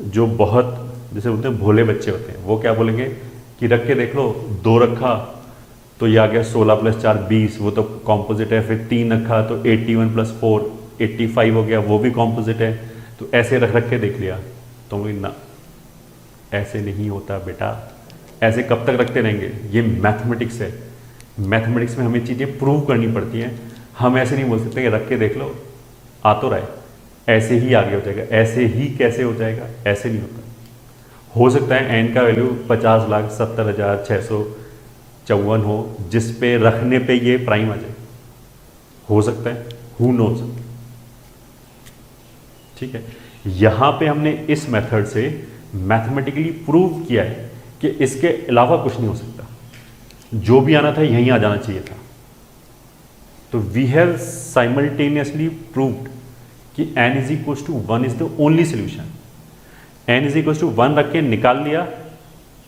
जो बहुत जैसे बोलते हैं भोले बच्चे होते हैं, वो क्या बोलेंगे कि रख के देख लो, 2 रखा तो ये आ गया 16 प्लस 4 20, वो तो कॉम्पोजिट है। फिर 3 रखा तो 81 प्लस 4 85 हो गया, वो भी कॉम्पोजिट है। तो ऐसे रख रख के देख लिया तो ना, ऐसे नहीं होता बेटा। ऐसे कब तक रखते रहेंगे? ये मैथमेटिक्स है, मैथमेटिक्स में हमें चीज़ें प्रूव करनी पड़ती हैं। हम ऐसे नहीं बोल सकते कि रख के देख लो आ तो रहा है, ऐसे ही आगे हो जाएगा। ऐसे ही कैसे हो जाएगा? ऐसे नहीं होता। हो सकता है n का वैल्यू 50,70,654 हो, जिस पे रखने पे ये प्राइम आ जाए, हो सकता है, हु नोज। ठीक है, यहां पे हमने इस मेथड से मैथमेटिकली प्रूव किया है कि इसके अलावा कुछ नहीं हो सकता, जो भी आना था यहीं आ जाना चाहिए था। तो वी हैव साइमल्टेनियसली प्रूव्ड कि n is equal to 1 is the only solution. n is equal to 1 रख के निकाल लिया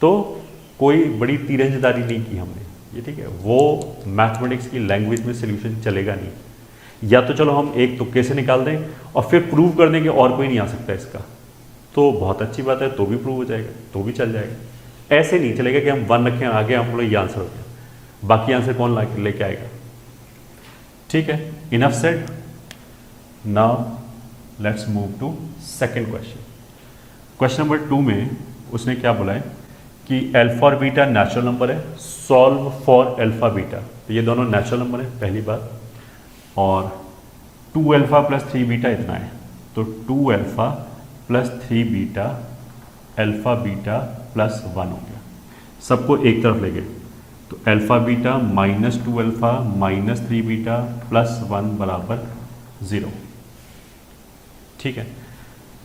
तो कोई बड़ी तीरंजदारी नहीं की हमने, ये ठीक है। वो मैथमेटिक्स की लैंग्वेज में सोल्यूशन चलेगा नहीं, या तो चलो हम एक तुक्के से निकाल दें और फिर प्रूव कर दें कि और कोई नहीं आ सकता इसका, तो बहुत अच्छी बात है, तो भी प्रूव हो जाएगा, तो भी चल जाएगा। ऐसे नहीं चलेगा कि हम 1 रखें आगे हम बोले ये आंसर हो गया, बाकी आंसर कौन लेके आएगा। ठीक है, enough said. Now let's move to second question. Question number 2 में उसने क्या बोला है कि अल्फा और बीटा नेचुरल नंबर है, सॉल्व फॉर अल्फा बीटा। तो ये दोनों नेचुरल नंबर है पहली बात, और 2 अल्फा प्लस 3 बीटा इतना है, तो 2 alpha plus 3 beta alpha beta plus 1 हो गया। सबको एक तरफ ले गए, तो alpha beta minus 2 alpha minus 3 beta plus 1 बराबर 0। ठीक है,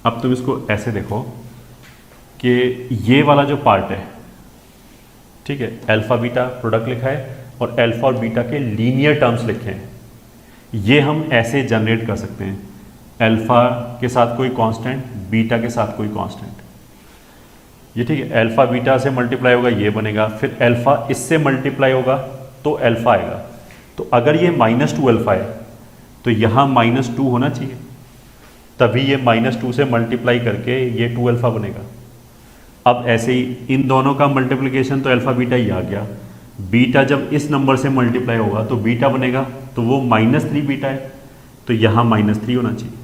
अब तुम इसको ऐसे देखो कि ये वाला जो पार्ट है, ठीक है, अल्फा बीटा प्रोडक्ट लिखा है और अल्फा और बीटा के लीनियर टर्म्स लिखे हैं। ये हम ऐसे जनरेट कर सकते हैं, अल्फा के साथ कोई कांस्टेंट, बीटा के साथ कोई कांस्टेंट, ये ठीक है। अल्फा बीटा से मल्टीप्लाई होगा ये बनेगा, फिर अल्फा इससे मल्टीप्लाई होगा तो अल्फा आएगा। तो अगर ये -2 अल्फा है तो यहाँ -2 होना चाहिए, तभी ये -2 से मल्टीप्लाई करके ये 2 अल्फा बनेगा। अब ऐसे ही इन दोनों का मल्टीप्लिकेशन तो अल्फा बीटा ही आ गया, बीटा जब इस नंबर से मल्टीप्लाई होगा तो बीटा बनेगा, तो वो -3 बीटा है, तो यहाँ -3 होना चाहिए।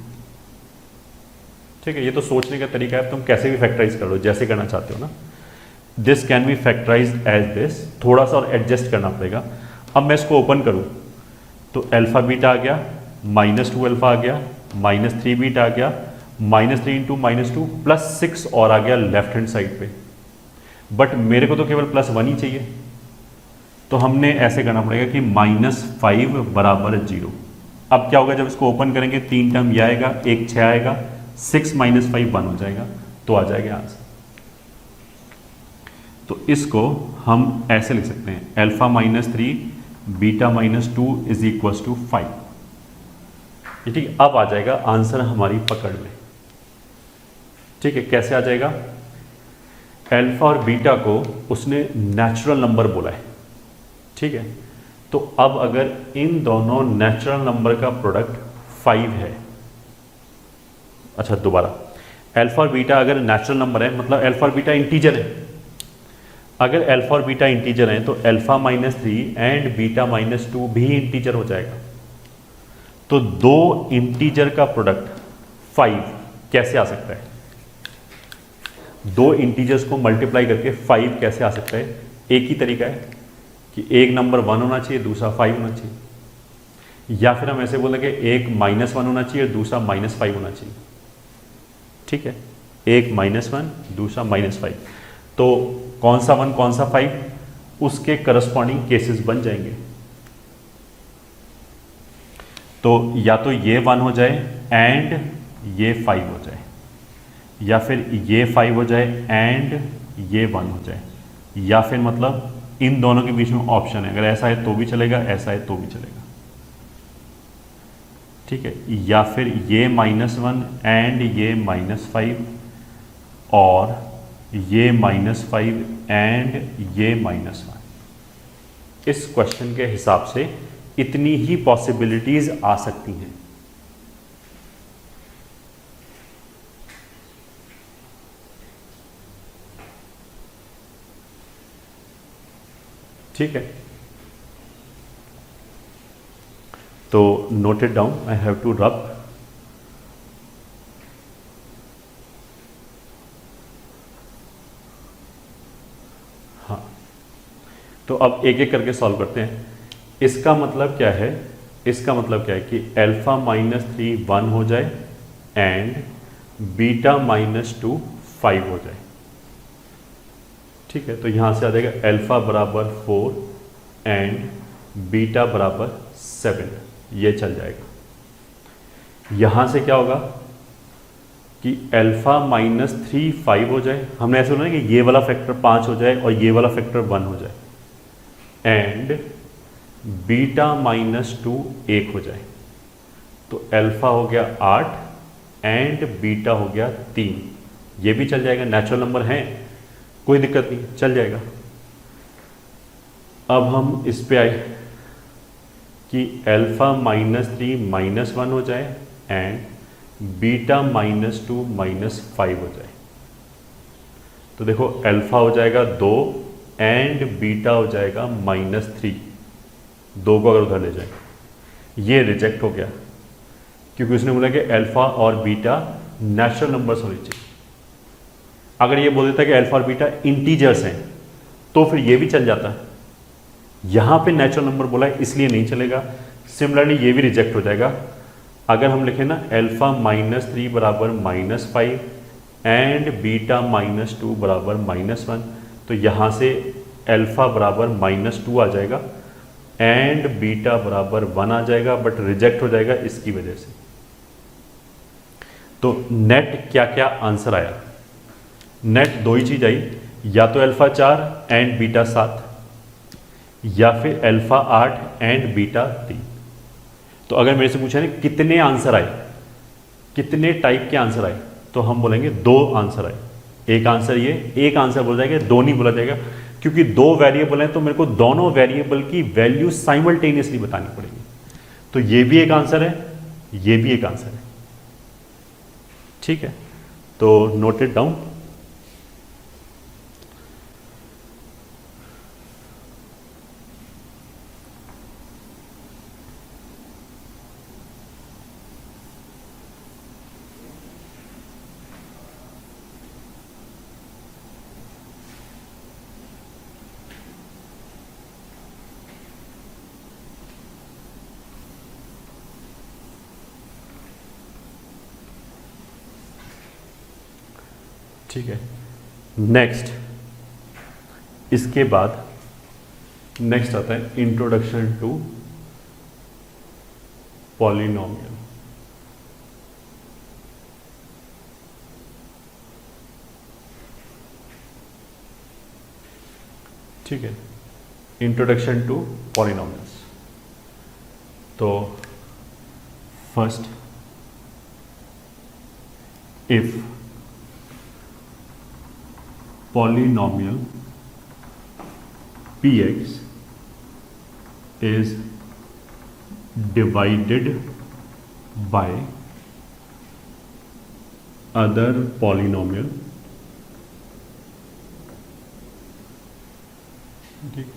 ठीक है, ये तो सोचने का तरीका है, तुम कैसे भी फैक्टराइज कर लो, जैसे करना चाहते हो ना। This can be factorise as this, थोड़ा सा और एडजस्ट करना पड़ेगा। अब मैं इसको ओपन करूँ तो अल्फा बीटा आ गया, -2 अल्फा आ गया, -3 बीटा आ गया, -3 इंटू -2 +6 और आ गया लेफ्ट हैंड साइड पे। बट मेरे को तो केवल +1 ही चाहिए, तो हमने ऐसे करना पड़ेगा कि -5 बराबर 0। अब क्या होगा जब इसको ओपन करेंगे, 3 टर्म ये आएगा, एक 6 आएगा, 6 - 5 1 हो जाएगा, तो आ जाएगा आंसर। तो इसको हम ऐसे लिख सकते हैं, alpha -3 beta -2 is equal to 5। ठीक है, अब आ जाएगा आंसर हमारी पकड़ में। ठीक है, कैसे आ जाएगा, अल्फा और बीटा को उसने नेचुरल नंबर बोला है। ठीक है, तो अब अगर इन दोनों नेचुरल नंबर का प्रोडक्ट 5 है, अच्छा दोबारा, अल्फा और बीटा अगर नेचुरल नंबर है, मतलब अल्फा और बीटा इंटीजर है। अगर अल्फा और बीटा इंटीजर है तो अल्फा -3 एंड बीटा -2 भी इंटीजर हो जाएगा। तो दो इंटीजर का प्रोडक्ट 5 कैसे आ सकता है, दो इंटीजर्स को मल्टीप्लाई करके 5 कैसे आ सकता है। एक ही तरीका है कि एक नंबर 1 होना चाहिए, दूसरा 5 होना चाहिए, या फिर हम ऐसे बोल दें कि एक -1 होना चाहिए और दूसरा -5 होना चाहिए। ठीक है, एक -1 दूसरा -5, तो कौन सा 1 कौन सा 5, उसके करस्पॉन्डिंग केसेस बन जाएंगे। तो या तो ये 1 हो जाए एंड ये 5 हो जाए, या फिर ये 5 हो जाए एंड ये 1 हो जाए, या फिर मतलब इन दोनों के बीच में ऑप्शन है, अगर ऐसा है तो भी चलेगा, ऐसा है तो भी चलेगा। ठीक है, या फिर ये -1 एंड ये -5, और ये -5 एंड ये -1। इस क्वेश्चन के हिसाब से इतनी ही पॉसिबिलिटीज आ सकती हैं। ठीक है, तो note it down, I have to rub. हाँ, तो अब एक एक करके सॉल्व करते हैं। इसका मतलब क्या है, इसका मतलब क्या है कि अल्फा -3 1 हो जाए एंड बीटा -2 5 हो जाए। ठीक है, तो यहाँ से आ जाएगा अल्फा बराबर 4 एंड बीटा बराबर 7, ये चल जाएगा। यहाँ से क्या होगा कि अल्फा -3 5 हो जाए, हमने ऐसे बोला ना कि ये वाला फैक्टर 5 हो जाए और ये वाला फैक्टर 1 हो जाए, एंड बीटा -2 1 हो जाए, तो अल्फा हो गया 8 एंड बीटा हो गया 3, ये भी चल जाएगा, नेचुरल नंबर है, कोई दिक्कत नहीं, चल जाएगा। अब हम इस पे आए कि अल्फा -3 -1 हो जाए एंड बीटा -2 -5 हो जाए, तो देखो अल्फा हो जाएगा 2 एंड बीटा हो जाएगा -3, 2 को अगर उधर ले जाए, ये रिजेक्ट हो गया क्योंकि उसने बोला कि अल्फा और बीटा नेचुरल नंबर्स होने चाहिए। अगर ये बोल देता कि अल्फा और बीटा इंटीजर्स हैं तो फिर ये भी चल जाता है, यहाँ पे नेचुरल नंबर बोला है इसलिए नहीं चलेगा। सिमिलरली ये भी रिजेक्ट हो जाएगा। अगर हम लिखें ना अल्फा -3 बराबर -5 एंड बीटा -2 बराबर -1, तो यहाँ से अल्फा बराबर -2 आ जाएगा एंड बीटा बराबर 1 आ जाएगा, बट रिजेक्ट हो जाएगा इसकी वजह से। तो नेट क्या क्या आंसर आया? नेट दो ही चीज आई, या तो अल्फा 4 एंड बीटा 7, या फिर अल्फा 8 एंड बीटा 3। तो अगर मेरे से पूछा ना कितने आंसर आए, कितने टाइप के आंसर आए, तो हम बोलेंगे 2 आंसर आए। एक आंसर ये, एक आंसर बोला जाएगा, 2 नहीं बोला जाएगा, क्योंकि 2 वेरिएबल हैं तो मेरे को दोनों वेरिएबल की वैल्यू साइमल्टेनियसली बतानी पड़ेगी। तो ये भी एक आंसर है, ये भी एक आंसर है, ठीक है। तो नोट इट डाउन। ठीक है, नेक्स्ट, इसके बाद नेक्स्ट आता है इंट्रोडक्शन टू पॉलिनोमियल। ठीक है, इंट्रोडक्शन टू पॉलिनोमियल्स। तो first, if polynomial px is divided by other polynomial, ठीक,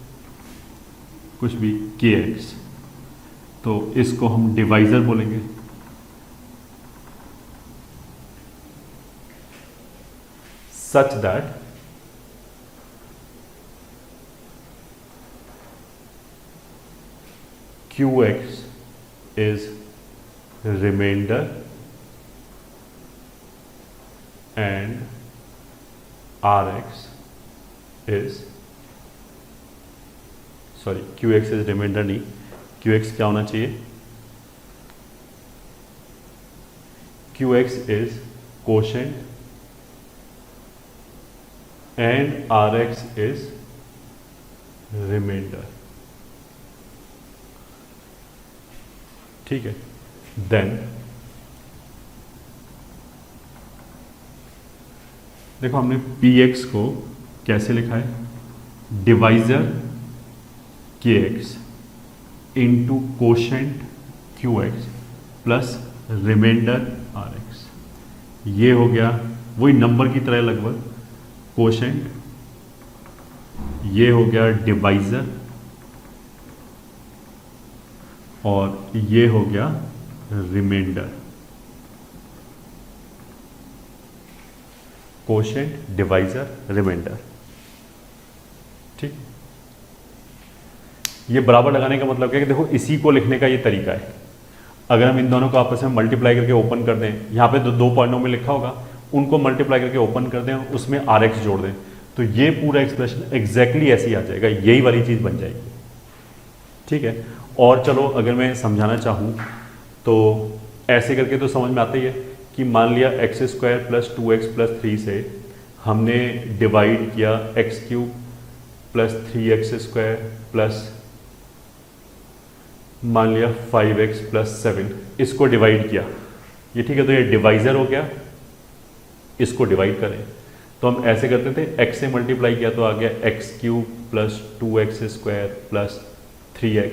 कुछ भी kx, तो इसको हम डिवाइजर बोलेंगे। Such that qx is remainder and rx is, sorry, qx is remainder नहीं, qx क्या होना चाहिए? qx is quotient and rx is remainder, ठीक है। देन देखो हमने px को कैसे लिखा है, divisor kx into quotient qx plus remainder rx, ये हो गया वही नंबर की तरह लगभग, कोशेंट, ये हो गया डिवाइजर, और ये हो गया रिमाइंडर। कोशेंट, डिवाइजर, रिमाइंडर, ठीक। ये बराबर लगाने का मतलब क्या है कि देखो इसी को लिखने का ये तरीका है। अगर हम इन दोनों को आपस में मल्टीप्लाई करके ओपन कर दें, यहाँ पे दो पॉइंटों में लिखा होगा, उनको मल्टीप्लाई करके ओपन कर दें, उसमें आर एक्स जोड़ दें, तो ये पूरा एक्सप्रेशन एग्जैक्टली ऐसे ही आ जाएगा, यही वाली चीज़ बन जाएगी। ठीक है, और चलो अगर मैं समझाना चाहूँ तो ऐसे करके तो समझ में आता ही है कि मान लिया x square plus 2x plus 3 से हमने डिवाइड किया x cube plus 3x square plus मान लिया 5x प्लस 7, इसको डिवाइड किया, ये ठीक है, तो ये डिवाइजर हो गया, इसको डिवाइड करें तो हम ऐसे करते थे, x से मल्टीप्लाई किया तो आ गया x cube plus 2x square plus 3x,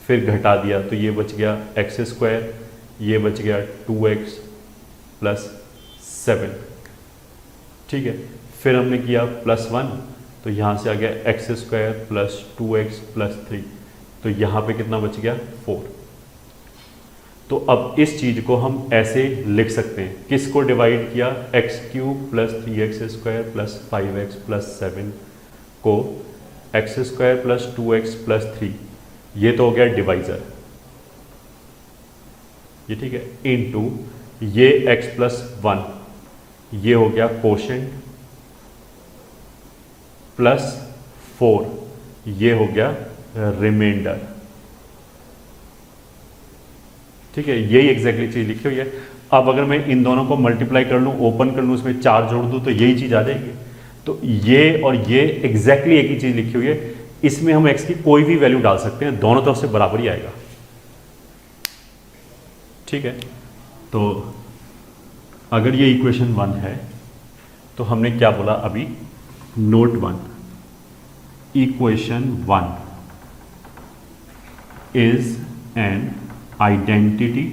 फिर घटा दिया तो ये बच गया एक्स स्क्वायर, ये बच गया 2x प्लस 7। ठीक है, फिर हमने किया प्लस 1 तो यहाँ से आ गया x square plus 2x plus 3, तो यहाँ पे कितना बच गया 4। तो अब इस चीज़ को हम ऐसे लिख सकते हैं, किसको डिवाइड किया, x cube plus 3x square plus 5x plus 7 को x square plus 2x plus 3, ये तो हो गया डिवाइजर, ये ठीक है, इनटू ये x प्लस 1, ये हो गया कोशेंट प्लस 4, ये हो गया रिमाइंडर। ठीक है, यही एग्जैक्टली चीज लिखी हुई है। अब अगर मैं इन दोनों को मल्टीप्लाई कर लूँ, ओपन कर लूँ, इसमें 4 जोड़ दूँ तो यही चीज आ जाएगी। तो ये और ये एग्जैक्टली एक ही चीज लिखी हुई है, इसमें हम x की कोई भी वैल्यू डाल सकते हैं, दोनों तरफ से बराबर ही आएगा। ठीक है, तो अगर ये इक्वेशन 1 है तो हमने क्या बोला अभी, note 1, equation 1 is an identity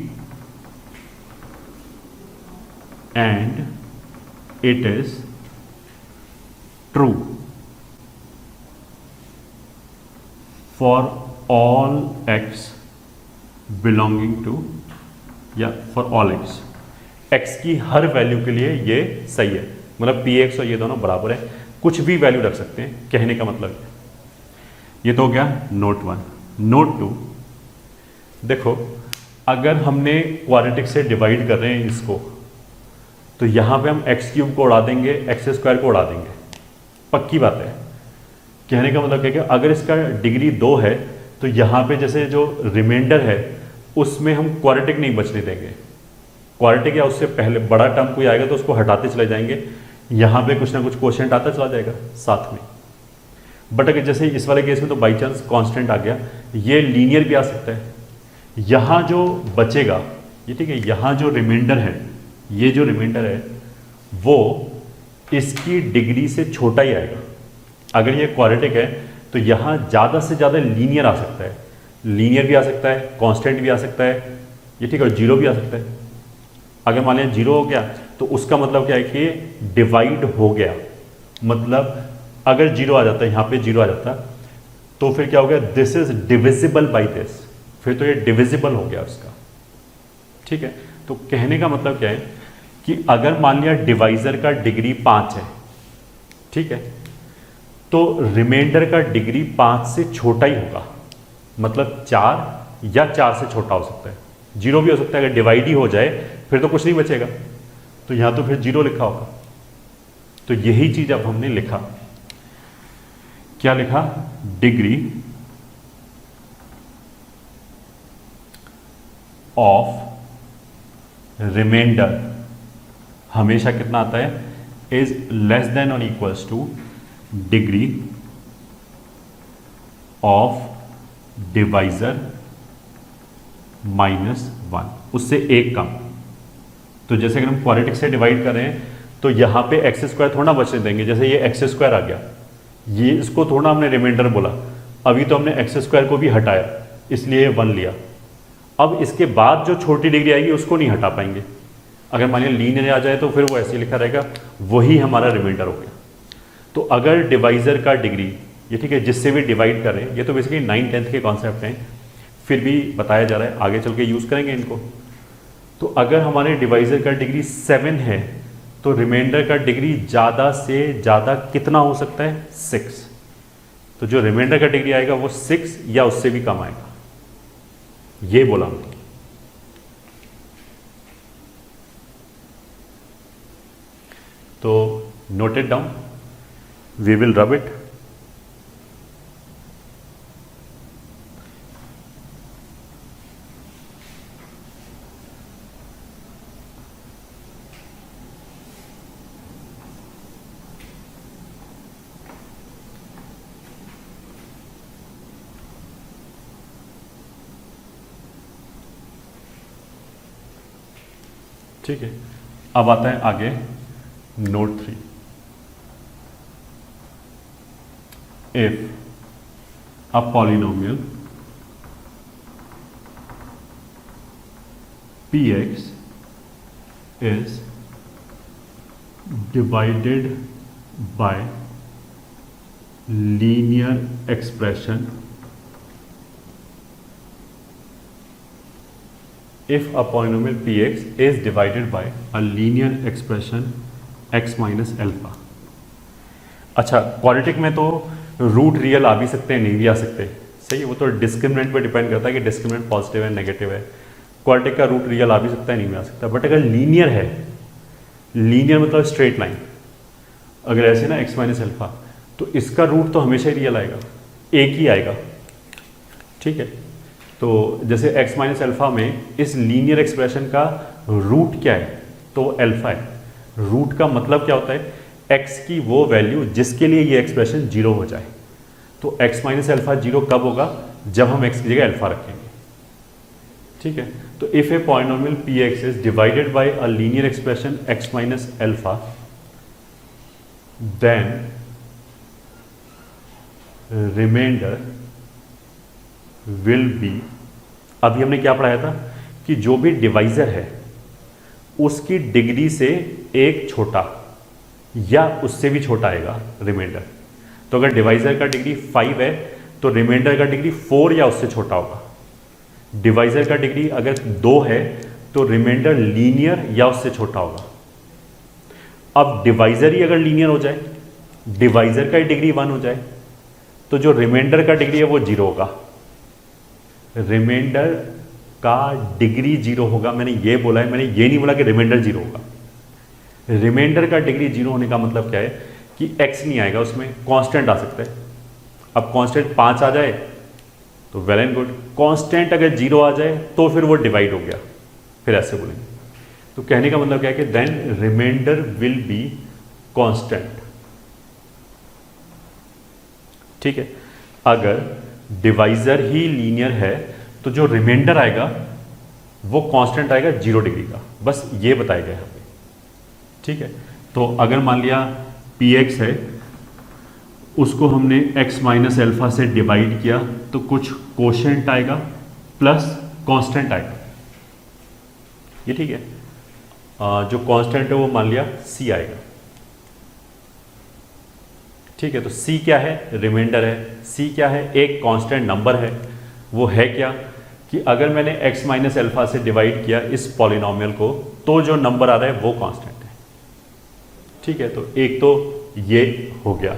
and it is true for all x belonging to या for all x, x की हर वैल्यू के लिए ये सही है, मतलब px और ये दोनों बराबर है, कुछ भी वैल्यू रख सकते हैं, कहने का मतलब ये तो हो गया नोट 1। नोट 2, देखो अगर हमने क्वाड्रेटिक से डिवाइड कर रहे हैं इसको, तो यहां पे हम एक्स क्यूब को उड़ा देंगे, एक्स स्क्वायर को उड़ा देंगे, पक्की बात है। कहने का मतलब क्या कि अगर इसका डिग्री 2 है तो यहां पे जैसे जो रिमाइंडर है उसमें हम क्वाड्रेटिक नहीं बचने देंगे, क्वाड्रेटिक या उससे पहले बड़ा टर्म कोई आएगा तो उसको हटाते चले जाएंगे, यहां पे कुछ ना कुछ क्वोशिएंट आता चला जाएगा साथ में। बट अगर जैसे इस वाले केस में तो बाई चांस कॉन्स्टेंट आ गया, ये लीनियर भी आ सकता है, यहाँ जो बचेगा, ये ठीक है, यहाँ जो रिमाइंडर है, ये जो रिमाइंडर है वो इसकी डिग्री से छोटा ही आएगा। अगर ये क्वाड्रेटिक है तो यहाँ ज़्यादा से ज़्यादा लीनियर आ सकता है, लीनियर भी आ सकता है, कांस्टेंट भी आ सकता है, ये ठीक है, और जीरो भी आ सकता है। अगर मान लिया जीरो हो गया तो उसका मतलब क्या है कि डिवाइड हो गया, मतलब अगर जीरो आ जाता है, यहाँ पे जीरो आ जाता तो फिर क्या हो गया, this is divisible by this, फिर तो ये डिविजिबल हो गया उसका। ठीक है, तो कहने का मतलब क्या है कि अगर मान लिया डिवाइजर का डिग्री 5 है, ठीक है, तो रिमाइंडर का डिग्री 5 से छोटा ही होगा, मतलब 4 या 4 से छोटा हो सकता है, जीरो भी हो सकता है। अगर डिवाइड ही हो जाए फिर तो कुछ नहीं बचेगा, तो यहां तो फिर जीरो लिखा होगा। तो यही चीज अब हमने लिखा, क्या लिखा, डिग्री ऑफ रिमाइंडर हमेशा कितना आता है, इज लेस देन और equals two degree of divisor -1, उससे एक कम। तो जैसे अगर हम क्वाड्रेटिक से डिवाइड कर रहे हैं तो यहां पे एक्स स्क्वायर थोड़ा बचने देंगे, जैसे ये एक्स स्क्वायर आ गया, ये इसको थोड़ा हमने रिमाइंडर बोला, अभी तो हमने एक्स स्क्वायर को भी हटाया इसलिए 1 लिया। अब इसके बाद जो छोटी डिग्री आएगी उसको नहीं हटा पाएंगे, अगर मान लिया लीनियर आ जाए तो फिर वो ऐसे लिखा रहेगा, वही हमारा रिमाइंडर हो गया। तो अगर डिवाइजर का डिग्री, ये ठीक है, जिससे भी डिवाइड करें, ये तो बेसिकली 9/10 के कॉन्सेप्ट हैं, फिर भी बताया जा रहा है, आगे चल के यूज़ करेंगे इनको। तो अगर हमारे डिवाइजर का डिग्री 7 है तो रिमाइंडर का डिग्री ज़्यादा से ज़्यादा कितना हो सकता है, 6। तो जो रिमाइंडर का डिग्री आएगा वो 6 या उससे भी कम आएगा, ये बोला हमने। तो noted down, we will rub it. ठीक है, अब आता है आगे note 3। If a polynomial px is divided by linear expression, if a polynomial px is divided by a linear expression x minus alpha। अच्छा, क्वाड्रेटिक में तो रूट रियल आ भी सकते हैं, नहीं भी आ सकते, सही है, वो तो डिस्क्रिमिनेंट पे डिपेंड करता है कि डिस्क्रिमिनेंट पॉजिटिव है नेगेटिव है। क्वाड्रेटिक का रूट रियल आ भी सकता है, नहीं भी आ सकता। बट अगर लीनियर है, लीनियर मतलब स्ट्रेट लाइन, अगर ऐसे ना x माइनस अल्फा, तो इसका रूट तो हमेशा ही रियल आएगा, एक ही आएगा। ठीक है, तो जैसे x माइनस अल्फा में इस लीनियर एक्सप्रेशन का रूट क्या है, तो अल्फा है। रूट का मतलब क्या होता है, x की वो वैल्यू जिसके लिए ये एक्सप्रेशन जीरो हो जाए। तो x माइनस अल्फा जीरो कब होगा, जब हम x की जगह अल्फा रखेंगे। ठीक है, तो if a polynomial px is divided by a linear expression x minus alpha, then remainder will be, अभी हमने क्या पढ़ाया था कि जो भी डिवाइजर है उसकी डिग्री से एक छोटा या उससे भी छोटा आएगा रिमाइंडर। तो अगर डिवाइजर का डिग्री 5 है तो रिमाइंडर का डिग्री 4 या उससे छोटा होगा। डिवाइजर का डिग्री अगर 2 है तो रिमाइंडर लीनियर या उससे छोटा होगा। अब डिवाइजर ही अगर लीनियर हो जाए, डिवाइजर का डिग्री 1 हो जाए, तो जो रिमाइंडर का डिग्री है वो 0 होगा। रिमाइंडर का डिग्री 0 होगा, मैंने ये बोला है, मैंने ये नहीं बोला कि रिमाइंडर 0 होगा। रिमाइंडर का डिग्री 0 होने का मतलब क्या है कि x नहीं आएगा, उसमें कांस्टेंट आ सकता है। अब कांस्टेंट 5 आ जाए तो वेल एंड गुड, कांस्टेंट अगर 0 आ जाए तो फिर वो डिवाइड हो गया, फिर ऐसे बोलेंगे। तो कहने का मतलब क्या है कि then remainder will be constant. ठीक है, अगर डिवाइजर ही लीनियर है तो जो रिमाइंडर आएगा वो कांस्टेंट आएगा 0 डिग्री का, बस ये बताया गया है। ठीक है, तो अगर मान लिया px है, उसको हमने x माइनस अल्फा से डिवाइड किया तो कुछ कोशेंट आएगा प्लस कांस्टेंट आएगा। ये ठीक है, जो कांस्टेंट है वो मान लिया c आएगा। ठीक है, तो c क्या है, रिमाइंडर है। c क्या है, एक कांस्टेंट नंबर है। वो है क्या कि अगर मैंने x माइनस अल्फा से डिवाइड किया इस पॉलिनोमियल को तो जो नंबर आ रहा है वो कांस्टेंट है। ठीक है, तो एक तो ये हो गया।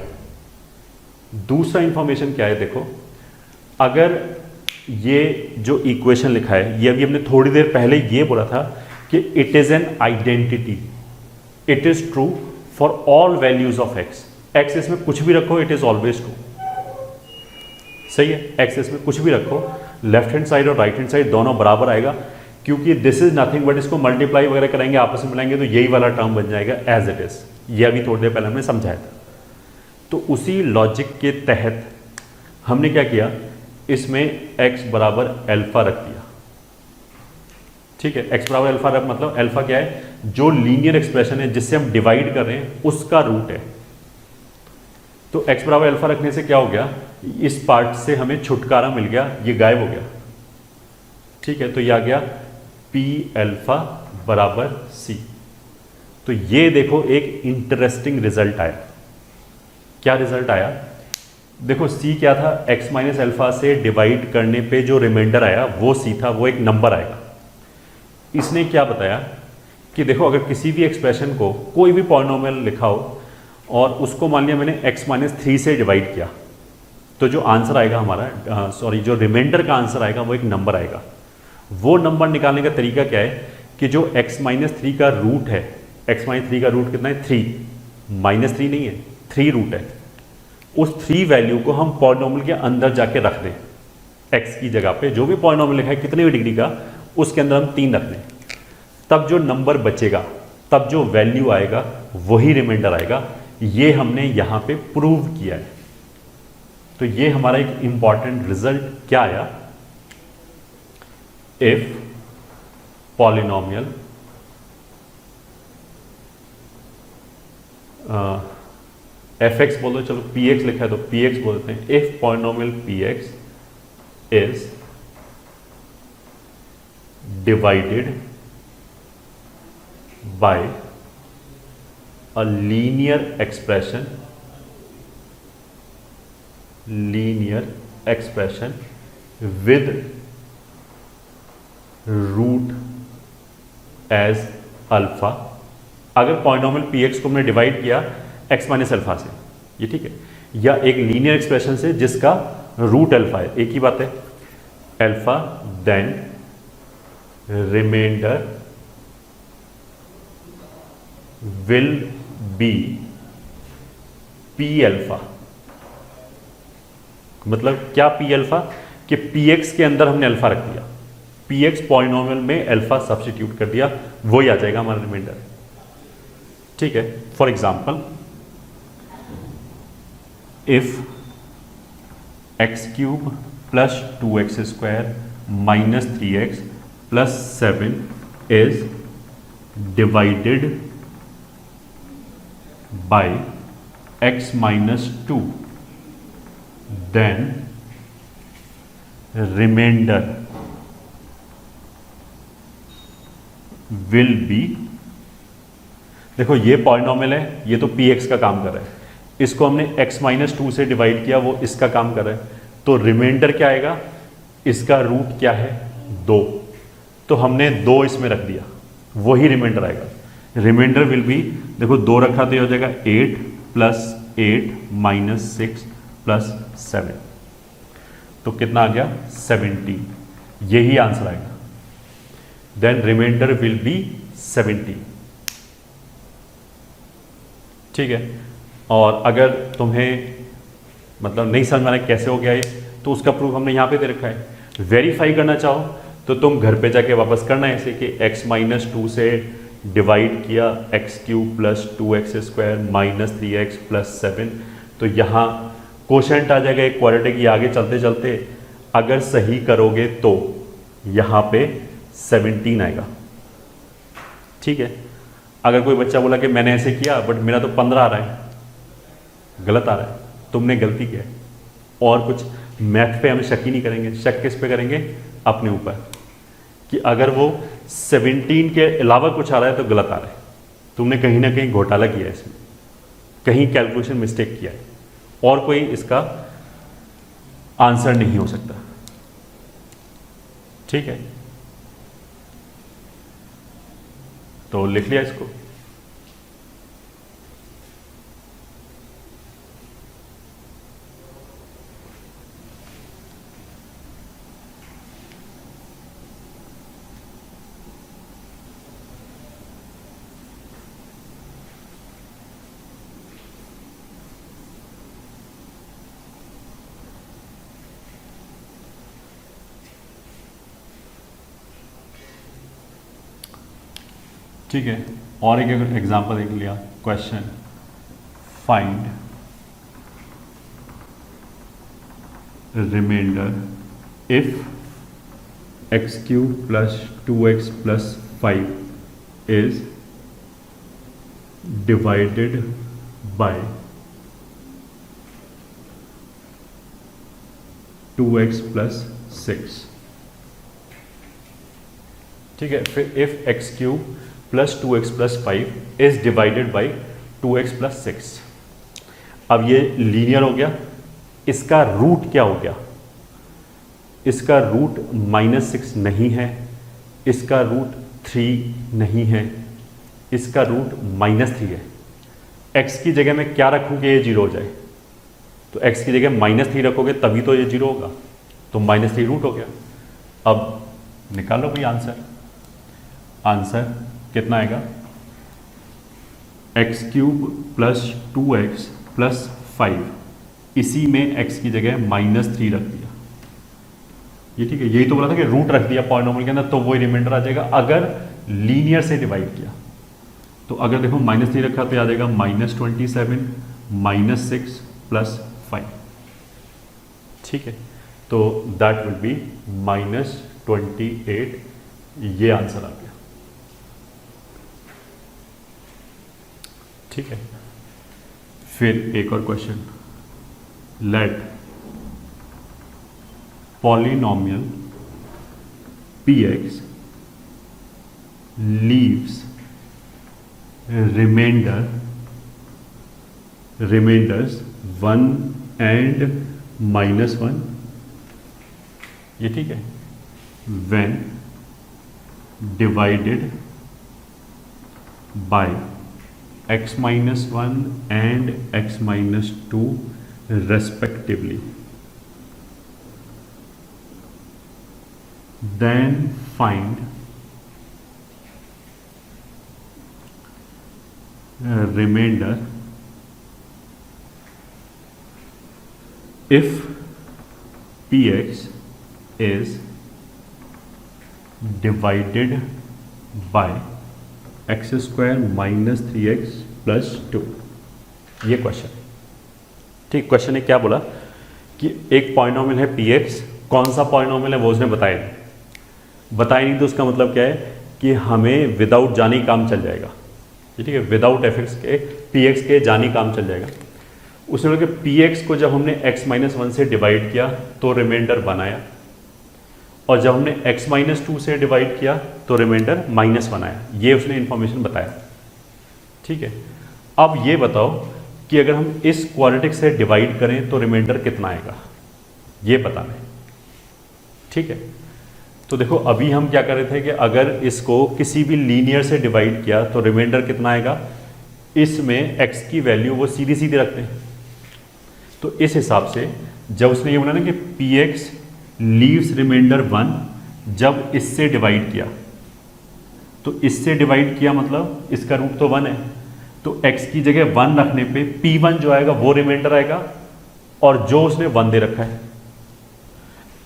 दूसरा इंफॉर्मेशन क्या है, देखो, अगर ये जो इक्वेशन लिखा है, ये अभी हमने थोड़ी देर पहले ये बोला था कि it is an identity, it is true for all values of x। Axis में कुछ भी रखो, इट इज ऑलवेज ट्रू। सही है, एक्सिस में कुछ भी रखो, लेफ्ट हैंड साइड और राइट हैंड साइड दोनों बराबर आएगा, क्योंकि दिस इज नथिंग बट इसको मल्टीप्लाई वगैरह करेंगे, आपस में मिलाएंगे तो यही वाला टर्म बन जाएगा एज इट इज। ये अभी थोड़ी देर पहले हमने समझाया था। तो उसी लॉजिक के तहत हमने क्या किया, इसमें x बराबर अल्फा रख दिया। ठीक है, x बराबर अल्फा रख मतलब अल्फा क्या है, जो लीनियर एक्सप्रेशन है जिससे हम डिवाइड कर रहे हैं उसका रूट है। तो x बराबर अल्फा रखने से क्या हो गया, इस पार्ट से हमें छुटकारा मिल गया, ये गायब हो गया। ठीक है, तो ये आ गया p अल्फा बराबर c। तो ये देखो एक इंटरेस्टिंग रिजल्ट आया। क्या रिजल्ट आया, देखो c क्या था, x माइनस अल्फा से डिवाइड करने पे जो रिमाइंडर आया वो c था, वो एक नंबर आएगा। इसने क्या बताया कि देखो, अगर किसी भी एक्सप्रेशन को कोई भी पॉलिनोमियल लिखा हो और उसको मान लिया मैंने x माइनस 3 से डिवाइड किया, तो जो आंसर आएगा हमारा, जो रिमाइंडर का आंसर आएगा वो एक नंबर आएगा। वो नंबर निकालने का तरीका क्या है कि जो x माइनस 3 का रूट है, x माइनस 3 का रूट कितना है, 3, माइनस 3 नहीं है, 3 रूट है, उस 3 वैल्यू को हम पॉलिनोमियल के अंदर जाके रख दें, x की जगह पे जो भी पॉलिनोमियल लिखा है कितने भी डिग्री का, उसके अंदर हम 3 रख दें, तब जो नंबर बचेगा, तब जो वैल्यू आएगा वही रिमाइंडर आएगा। ये हमने यहां पे प्रूव किया है। तो ये हमारा एक इंपॉर्टेंट रिजल्ट क्या आया, इफ पॉलिनोमियल एफ एक्स बोलो, चलो पी एक्स लिखा है तो पी एक्स बोल देते हैं, if polynomial P x is divided by a linear expression with root as alpha. अगर पॉलिनोमियल पी एक्स को हमने डिवाइड किया x माइनस अल्फा से, ये ठीक है, या एक लीनियर एक्सप्रेशन से जिसका रूट अल्फा है, एक ही बात है, alpha, then remainder will be p alpha. मतलब क्या p अल्फा, कि px के अंदर हमने अल्फा रख दिया, px पॉलिनोमियल में अल्फा सब्स्टिट्यूट कर दिया, वही आ जाएगा हमारा रिमाइंडर। ठीक है, for example if x cube plus 2x square minus 3x plus 7 is divided by x minus 2, then remainder will be, देखो ये पॉलिनोमियल है, ये तो px का काम कर रहा है, इसको हमने x माइनस 2 से डिवाइड किया, वो इसका काम कर रहा है, तो रिमाइंडर क्या आएगा, इसका रूट क्या है 2, तो हमने 2 इसमें रख दिया, वही रिमाइंडर आएगा। रिमाइंडर विल बी, देखो 2 रखा तो ये हो जाएगा 8 प्लस 8 माइनस 6 प्लस 7, तो कितना आ गया 17, यही आंसर आएगा। Then remainder will be 17। ठीक है, और अगर तुम्हें मतलब नहीं समझ में आ रहा कैसे हो गया ये, तो उसका प्रूफ हमने यहाँ पे दे रखा है। वेरीफाई करना चाहो तो तुम घर पे जाके वापस करना है, ऐसे कि x माइनस 2 से डिवाइड किया x cube plus 2x square minus 3x plus 7, तो यहाँ कोशेंट आ जाएगा एक क्वाड्रेटिक, ये आगे चलते चलते अगर सही करोगे तो यहाँ पे 17 आएगा। ठीक है, अगर कोई बच्चा बोला कि मैंने ऐसे किया बट मेरा तो 15 आ रहा है, गलत आ रहा है, तुमने गलती किया है। और कुछ मैथ पे हम शक ही नहीं करेंगे, शक किस पे करेंगे, अपने ऊपर, कि अगर वो 17 के अलावा कुछ आ रहा है तो गलत आ रहा है, तुमने कहीं ना कहीं घोटाला किया है इसमें, कहीं कैलकुलेशन मिस्टेक किया है, और कोई इसका आंसर नहीं हो सकता। ठीक है, तो लिख लिया इसको। ठीक है, और एक एग्जांपल देख लिया, question find remainder if x cube plus 2x plus 5 is divided by 2x plus 6। ठीक है, फिर if x cube plus 2x plus 5 is divided by 2x plus 6। अब ये लीनियर हो गया, इसका रूट क्या हो गया, इसका रूट -6 नहीं है, इसका रूट 3 नहीं है, इसका रूट -3 है। x की जगह में क्या रखूँ कि ये 0 हो जाए, तो x की जगह -3 रखोगे तभी तो ये 0 होगा, तो -3 रूट हो गया। अब निकालो भाई आंसर, आंसर कितना आएगा, x cube plus 2x plus 5 इसी में x की जगह -3 रख दिया, ये ठीक है। यही तो बोला था कि रूट रख दिया पॉलिनोमियल के अंदर तो वही रिमाइंडर आ जाएगा अगर लीनियर से डिवाइड किया। तो अगर देखो -3 रखा तो आ जाएगा -27 -6 +5, ठीक है। तो दैट विल बी -28, ये आंसर आ गया, ठीक है। फिर एक और question, let polynomial px leaves remainders 1 and -1, ये ठीक है, when divided by x-1 and x-2 respectively, then find remainder if px is divided by x² - 3x + 2। ये क्वेश्चन, ठीक। क्वेश्चन ने क्या बोला कि एक पॉलिनोमियल है px, कौन सा पॉलिनोमियल है वो उसने बताया नहीं तो उसका मतलब क्या है कि हमें विदाउट जाने ही काम चल जाएगा, ठीक है। विदाउट fx के px के जाने ही काम चल जाएगा। उसने बोला कि px को जब हमने x-1 से डिवाइड किया तो रिमाइंडर 1 आया, और जब हमने x-2 से डिवाइड किया तो रिमाइंडर -1 आया। ये उसने इंफॉर्मेशन बताया, ठीक है। अब ये बताओ कि अगर हम इस क्वाड्रेटिक से डिवाइड करें तो रिमाइंडर कितना आएगा, ये बताना है, ठीक है। तो देखो अभी हम क्या कर रहे थे कि अगर इसको किसी भी लीनियर से डिवाइड किया तो रिमाइंडर कितना आएगा, इसमें x की वैल्यू वो सीधी सीधी रखते हैं। तो इस हिसाब से जब उसने ये बोला ना कि px लीव्स रिमाइंडर 1, जब इससे डिवाइड किया तो इससे डिवाइड किया मतलब इसका रूट तो 1 है, तो x की जगह 1 रखने पे p1 जो आएगा वो रिमाइंडर आएगा, और जो उसने 1 दे रखा है।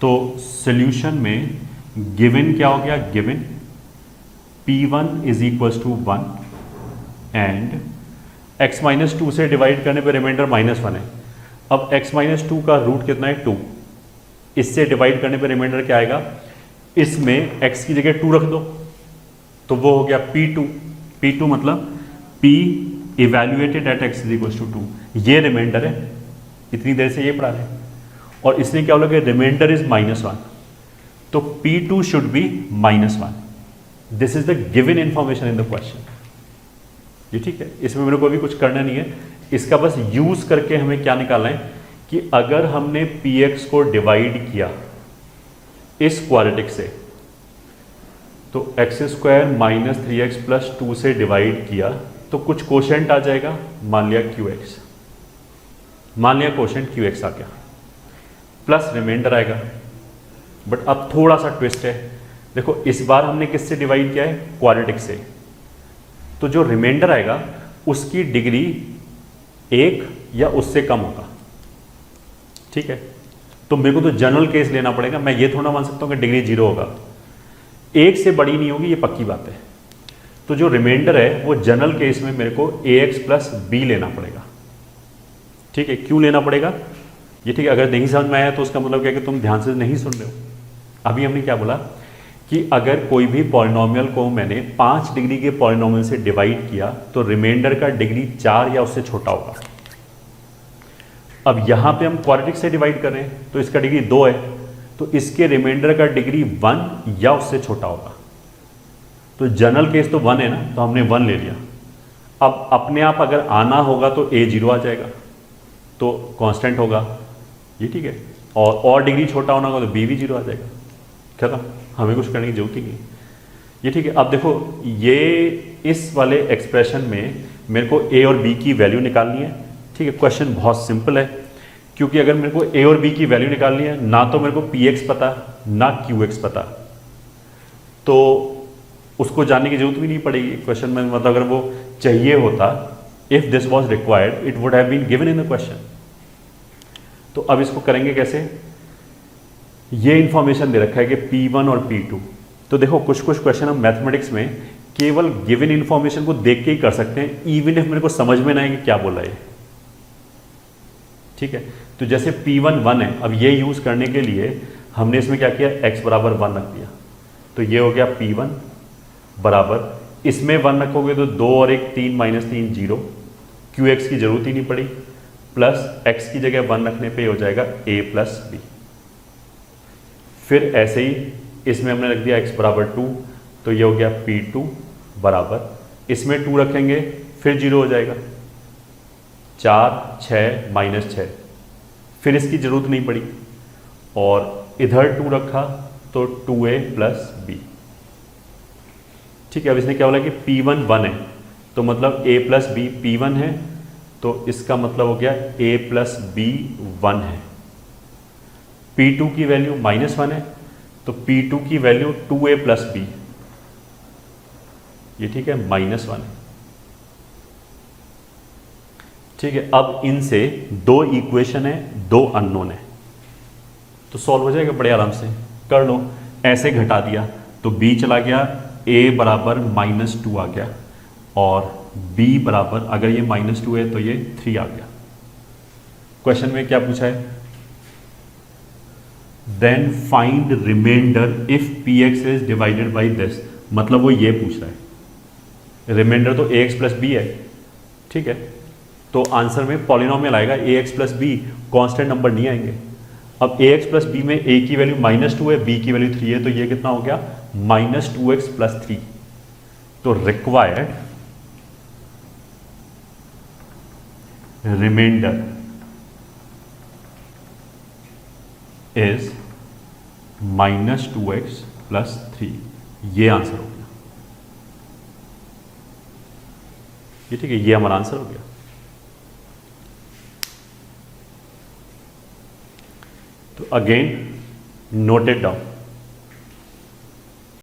तो सॉल्यूशन में गिवन क्या हो गया, गिवन p1 = 1 एंड x-2 से डिवाइड करने पे रिमाइंडर -1 है। अब x-2 का रूट कितना है, 2। इससे डिवाइड करने पे रिमाइंडर क्या आएगा, इसमें x की जगह 2 रख दो तो वो हो गया p2। p2 मतलब p इवैल्यूएटेड एट x = 2, ये रिमाइंडर है। इतनी देर से ये पढ़ा रहे हैं, और इसने क्या बोला कि रिमाइंडर इज -1, तो p2 should be -1। This is the given information in the question, ये ठीक है। इसमें मेरे को अभी कुछ करना नहीं है, इसका बस यूज करके हमें क्या निकालना है कि अगर हमने px को डिवाइड किया इस क्वाड्रेटिक से, तो x² - 3x + 2 से डिवाइड किया तो कुछ कोशेंट आ जाएगा, मान लिया qx, मान लिया कोशेंट qx आ गया, प्लस रिमाइंडर आएगा। बट अब थोड़ा सा ट्विस्ट है, देखो इस बार हमने किससे डिवाइड किया है, क्वाड्रेटिक से, तो जो रिमाइंडर आएगा उसकी डिग्री 1 या उससे कम होगा, ठीक है। तो मेरे को तो जनरल केस लेना पड़ेगा, मैं ये थोड़ा मान सकता हूँ कि डिग्री 0 होगा, 1 से बड़ी नहीं होगी, ये पक्की बात है। तो जो रिमाइंडर है वो जनरल केस में मेरे को ax + b लेना पड़ेगा, ठीक है। क्यों लेना पड़ेगा ये, ठीक है। अगर नहीं समझ में आया तो उसका मतलब क्या है कि तुम ध्यान से नहीं सुन रहे हो। अभी हमने क्या बोला कि अगर कोई भी पॉलिनोमियल को मैंने 5 डिग्री के पॉलिनोमियल से डिवाइड किया तो रिमाइंडर का डिग्री 4 या उससे छोटा होगा। अब यहाँ पे हम क्वाड्रेटिक से डिवाइड कर रहे हैं तो इसका डिग्री 2 है, तो इसके रिमाइंडर का डिग्री 1 या उससे छोटा होगा। तो जनरल केस तो 1 है ना, तो हमने 1 ले लिया। अब अपने आप अगर आना होगा तो a 0 आ जाएगा, तो कांस्टेंट होगा, ये ठीक है। और डिग्री छोटा होना होगा तो b भी 0 आ जाएगा, खत्म, हमें कुछ करने की जरूरत ही नहीं, ये ठीक है। अब देखो ये इस वाले एक्सप्रेशन में मेरे को a और b की वैल्यू निकालनी है, ठीक है। क्वेश्चन बहुत सिंपल है, क्योंकि अगर मेरे को a और b की वैल्यू निकालनी है, ना तो मेरे को px पता ना qx पता, तो उसको जानने की जरूरत भी नहीं पड़ेगी क्वेश्चन में। मतलब अगर वो चाहिए होता, if this was required, it would have been given in the question. तो अब इसको करेंगे कैसे, ये इंफॉर्मेशन दे रखा है कि P1 और P2, तो देखो कुछ कुछ क्वेश्चन हम मैथमेटिक्स में केवल गिवन इंफॉर्मेशन को देख के ही कर सकते हैं, इवन इफ मेरे को समझ में ना आए कि क्या बोला है, ठीक है। तो जैसे P1 1 है, अब ये यूज करने के लिए हमने इसमें क्या किया, x बराबर 1 रख दिया, तो ये हो गया P1 बराबर, इसमें 1 रखोगे तो 2 और 1 3 माइनस 3 0, QX की जरूरत ही नहीं पड़ी, प्लस x की जगह 1 रखने पे हो जाएगा a प्लस बी। फिर ऐसे ही इसमें हमने रख दिया x बराबर 2, तो ये हो गया P2 बराबर, इसमें 2 रखेंगे फिर 0 हो जाएगा, 4 6 माइनस 6, फिर इसकी जरूरत नहीं पड़ी, और इधर 2 रखा तो 2a प्लस बी, ठीक है। अब इसने क्या बोला कि P1 1 है, तो मतलब a प्लस बी P1 है, तो इसका मतलब हो गया a प्लस बी 1 है। P2 की वैल्यू -1 है, तो P2 की वैल्यू 2a प्लस बी, ये ठीक है, -1 है, ठीक है। अब इनसे 2 इक्वेशन है, 2 अननोन है, तो सॉल्व हो जाएगा बड़े आराम से, कर लो। ऐसे घटा दिया तो b चला गया, a बराबर -2 आ गया, और b बराबर, अगर ये -2 है तो ये 3 आ गया। क्वेश्चन में क्या पूछा है, then find remainder if px is divided by this, मतलब वो ये पूछ रहा है, रिमाइंडर तो ax प्लस बी है, ठीक है। तो आंसर में पॉलिनोमियल आएगा, ax plus b, constant number नहीं आएंगे। अब ax प्लस बी में a की वैल्यू -2 है, b की वैल्यू 3 है, तो ये कितना हो गया, -2x प्लस 3। तो required reminder is -2x plus 3, ये आंसर हो गया, ये ठीक है, ये हमारा आंसर हो गया। तो अगेन नोट इट डाउन,